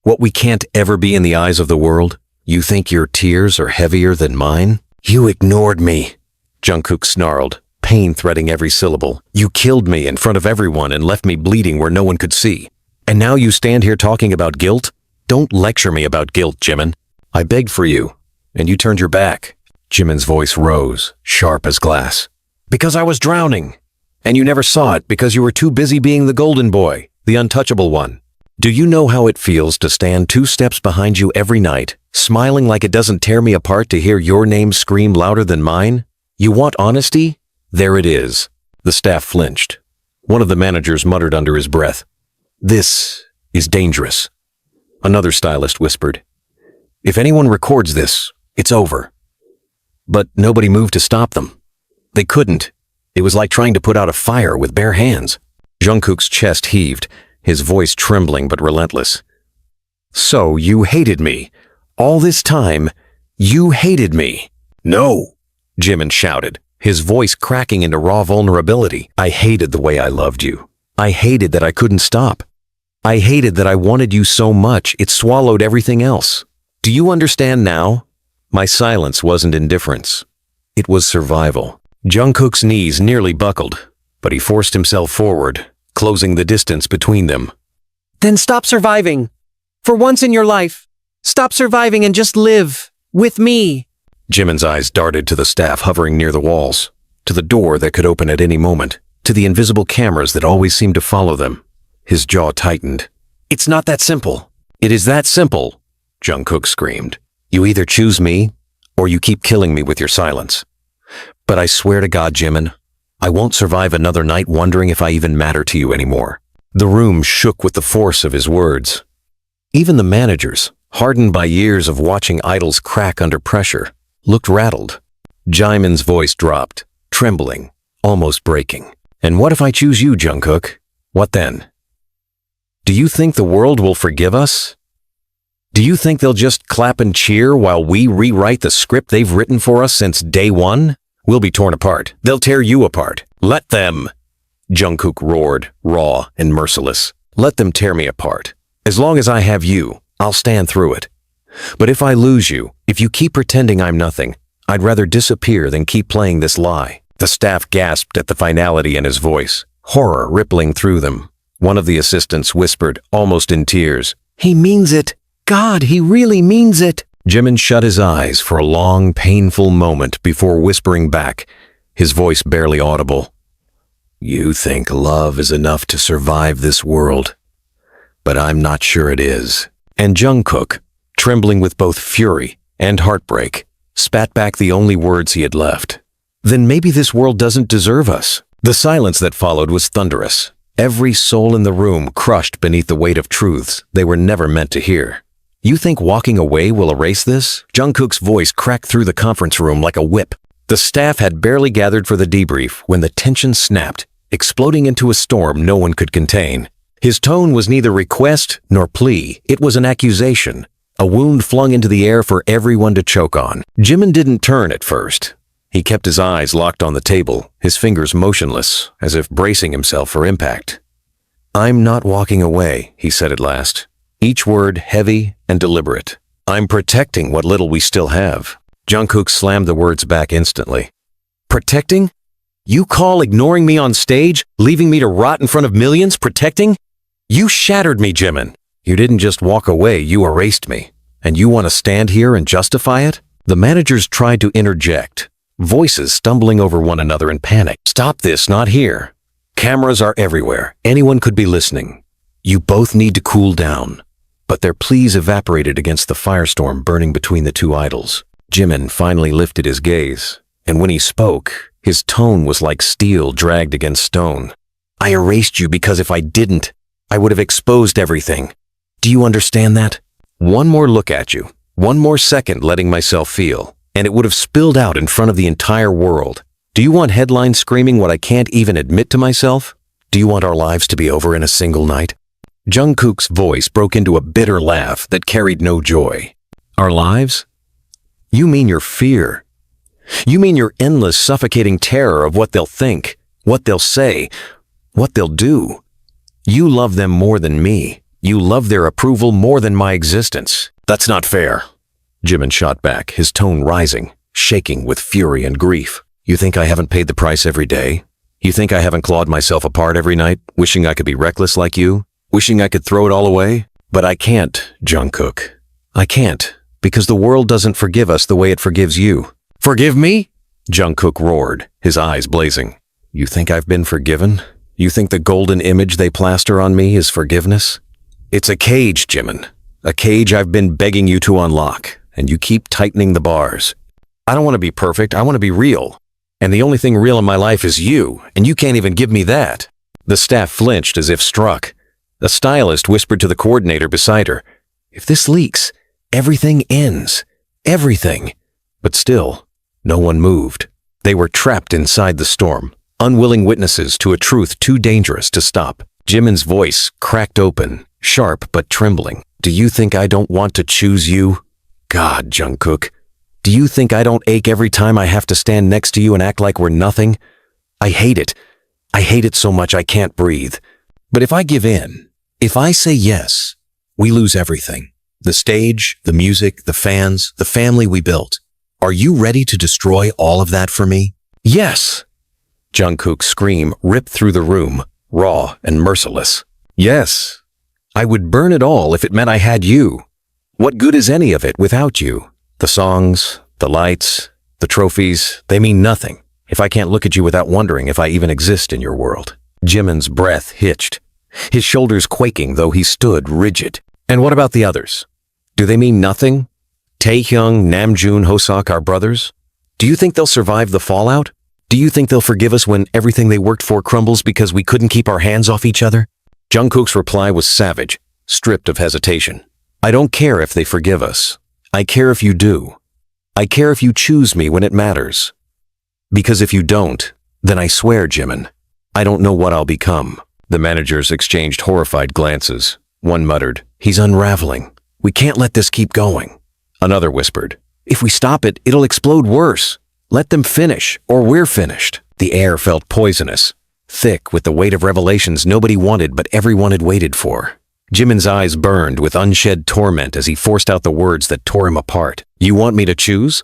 what we can't ever be in the eyes of the world? You think your tears are heavier than mine? You ignored me, Jungkook snarled, pain threading every syllable. You killed me in front of everyone and left me bleeding where no one could see. And now you stand here talking about guilt? Don't lecture me about guilt, Jimin. I begged for you, and you turned your back. Jimin's voice rose, sharp as glass. Because I was drowning. And you never saw it because you were too busy being the golden boy, the untouchable one. Do you know how it feels to stand 2 steps behind you every night, smiling like it doesn't tear me apart to hear your name scream louder than mine? You want honesty? There it is. The staff flinched. One of the managers muttered under his breath. This is dangerous. Another stylist whispered. If anyone records this, it's over. But nobody moved to stop them. They couldn't. It was like trying to put out a fire with bare hands. Jungkook's chest heaved, his voice trembling but relentless. So you hated me. All this time, you hated me. No, Jimin shouted, his voice cracking into raw vulnerability. I hated the way I loved you. I hated that I couldn't stop. I hated that I wanted you so much it swallowed everything else. Do you understand now? My silence wasn't indifference. It was survival. Jungkook's knees nearly buckled, but he forced himself forward, closing the distance between them. Then stop surviving. For once in your life, stop surviving and just live with me. Jimin's eyes darted to the staff hovering near the walls, to the door that could open at any moment, to the invisible cameras that always seemed to follow them. His jaw tightened. It's not that simple. It is that simple, Jungkook screamed. You either choose me, or you keep killing me with your silence. But I swear to God, Jimin, I won't survive another night wondering if I even matter to you anymore. The room shook with the force of his words. Even the managers, hardened by years of watching idols crack under pressure, looked rattled. Jimin's voice dropped, trembling, almost breaking. And what if I choose you, Jungkook? What then? Do you think the world will forgive us? Do you think they'll just clap and cheer while we rewrite the script they've written for us since day one? We'll be torn apart. They'll tear you apart. Let them! Jungkook roared, raw and merciless. Let them tear me apart. As long as I have you, I'll stand through it. But if I lose you, if you keep pretending I'm nothing, I'd rather disappear than keep playing this lie. The staff gasped at the finality in his voice, horror rippling through them. One of the assistants whispered, almost in tears, He means it. God, he really means it. Jimin shut his eyes for a long, painful moment before whispering back, his voice barely audible. You think love is enough to survive this world, but I'm not sure it is. And Jungkook, trembling with both fury and heartbreak, spat back the only words he had left. Then maybe this world doesn't deserve us. The silence that followed was thunderous. Every soul in the room crushed beneath the weight of truths they were never meant to hear. You think walking away will erase this? Jungkook's voice cracked through the conference room like a whip. The staff had barely gathered for the debrief when the tension snapped, exploding into a storm no one could contain. His tone was neither request nor plea. It was an accusation, a wound flung into the air for everyone to choke on. Jimin didn't turn at first. He kept his eyes locked on the table, his fingers motionless, as if bracing himself for impact. I'm not walking away, he said at last, each word heavy and deliberate. I'm protecting what little we still have. Jungkook slammed the words back instantly. Protecting? You call ignoring me on stage, leaving me to rot in front of millions, protecting? You shattered me, Jimin. You didn't just walk away, you erased me. And you want to stand here and justify it? The managers tried to interject, voices stumbling over one another in panic. Stop this, not here. Cameras are everywhere. Anyone could be listening. You both need to cool down. But their pleas evaporated against the firestorm burning between the two idols. Jimin finally lifted his gaze, and when he spoke, his tone was like steel dragged against stone. I erased you because if I didn't, I would have exposed everything. Do you understand that? One more look at you, one more second letting myself feel, and it would have spilled out in front of the entire world. Do you want headlines screaming what I can't even admit to myself? Do you want our lives to be over in a single night? Jungkook's voice broke into a bitter laugh that carried no joy. Our lives? You mean your fear. You mean your endless suffocating terror of what they'll think, what they'll say, what they'll do. You love them more than me. You love their approval more than my existence. That's not fair. Jimin shot back, his tone rising, shaking with fury and grief. You think I haven't paid the price every day? You think I haven't clawed myself apart every night, wishing I could be reckless like you? Wishing I could throw it all away? But I can't, Jungkook. I can't, because the world doesn't forgive us the way it forgives you. Forgive me? Jungkook roared, his eyes blazing. You think I've been forgiven? You think the golden image they plaster on me is forgiveness? It's a cage, Jimin. A cage I've been begging you to unlock, and you keep tightening the bars. I don't want to be perfect, I want to be real. And the only thing real in my life is you, and you can't even give me that. The staff flinched as if struck. A stylist whispered to the coordinator beside her, If this leaks, everything ends. Everything. But still, no one moved. They were trapped inside the storm, unwilling witnesses to a truth too dangerous to stop. Jimin's voice cracked open, sharp but trembling. Do you think I don't want to choose you? God, Jungkook. Do you think I don't ache every time I have to stand next to you and act like we're nothing? I hate it. I hate it so much I can't breathe. But if I give in, if I say yes, we lose everything. The stage, the music, the fans, the family we built. Are you ready to destroy all of that for me? Yes! Jungkook's scream ripped through the room, raw and merciless. Yes! I would burn it all if it meant I had you. What good is any of it without you? The songs, the lights, the trophies, they mean nothing if I can't look at you without wondering if I even exist in your world. Jimin's breath hitched, his shoulders quaking though he stood rigid. And what about the others? Do they mean nothing? Taehyung, Namjoon, Hoseok, our brothers? Do you think they'll survive the fallout? Do you think they'll forgive us when everything they worked for crumbles because we couldn't keep our hands off each other? Jungkook's reply was savage, stripped of hesitation. I don't care if they forgive us. I care if you do. I care if you choose me when it matters. Because if you don't, then I swear, Jimin, I don't know what I'll become. The managers exchanged horrified glances. One muttered, He's unraveling. We can't let this keep going. Another whispered, If we stop it, it'll explode worse. Let them finish, or we're finished. The air felt poisonous, thick with the weight of revelations nobody wanted but everyone had waited for. Jimin's eyes burned with unshed torment as he forced out the words that tore him apart. You want me to choose?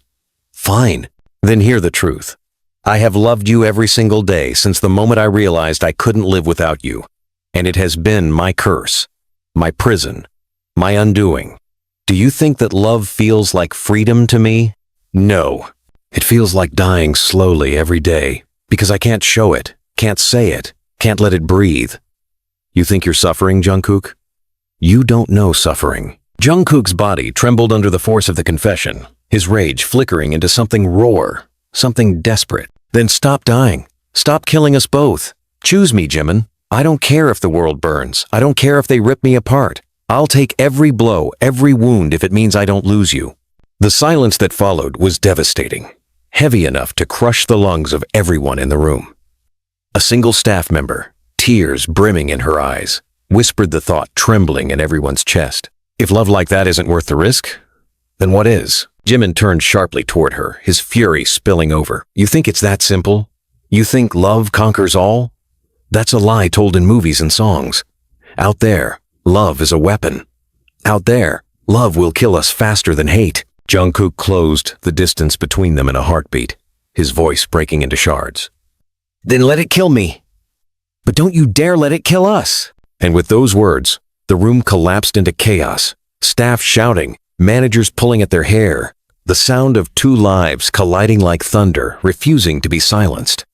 Fine. Then hear the truth. I have loved you every single day since the moment I realized I couldn't live without you. And it has been my curse, my prison, my undoing. Do you think that love feels like freedom to me? No. It feels like dying slowly every day because I can't show it, can't say it, can't let it breathe. You think you're suffering, Jungkook? You don't know suffering. Jungkook's body trembled under the force of the confession, his rage flickering into something raw, something desperate. Then stop dying. Stop killing us both. Choose me, Jimin. I don't care if the world burns. I don't care if they rip me apart. I'll take every blow, every wound if it means I don't lose you. The silence that followed was devastating, heavy enough to crush the lungs of everyone in the room. A single staff member, tears brimming in her eyes, whispered the thought trembling in everyone's chest. If love like that isn't worth the risk, then what is? Jimin turned sharply toward her, his fury spilling over. You think it's that simple? You think love conquers all? That's a lie told in movies and songs. Out there, love is a weapon. Out there, love will kill us faster than hate. Jungkook closed the distance between them in a heartbeat, his voice breaking into shards. Then let it kill me. But don't you dare let it kill us. And with those words, the room collapsed into chaos. Staff shouting, managers pulling at their hair, the sound of two lives colliding like thunder, refusing to be silenced.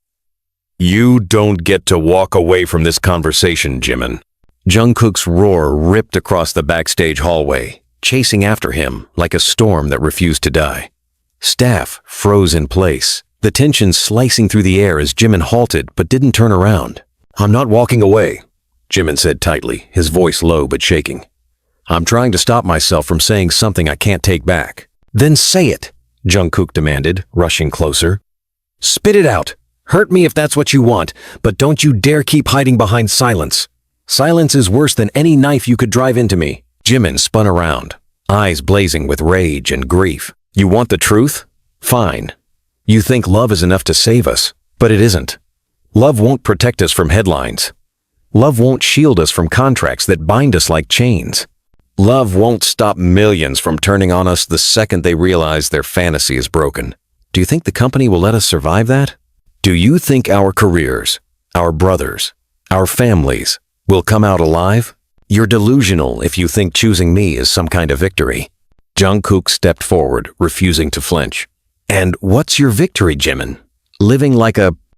You don't get to walk away from this conversation, Jimin. Jungkook's roar ripped across the backstage hallway, chasing after him like a storm that refused to die. Staff froze in place, the tension slicing through the air as Jimin halted but didn't turn around. I'm not walking away, Jimin said tightly, his voice low but shaking. I'm trying to stop myself from saying something I can't take back. Then say it, Jungkook demanded, rushing closer. Spit it out. Hurt me if that's what you want, but don't you dare keep hiding behind silence. Silence is worse than any knife you could drive into me. Jimin spun around, eyes blazing with rage and grief. You want the truth? Fine. You think love is enough to save us, but it isn't. Love won't protect us from headlines. Love won't shield us from contracts that bind us like chains. Love won't stop millions from turning on us the second they realize their fantasy is broken. Do you think the company will let us survive that? Do you think our careers, our brothers, our families will come out alive? You're delusional if you think choosing me is some kind of victory. Jungkook stepped forward, refusing to flinch. And what's your victory, Jimin? Living like a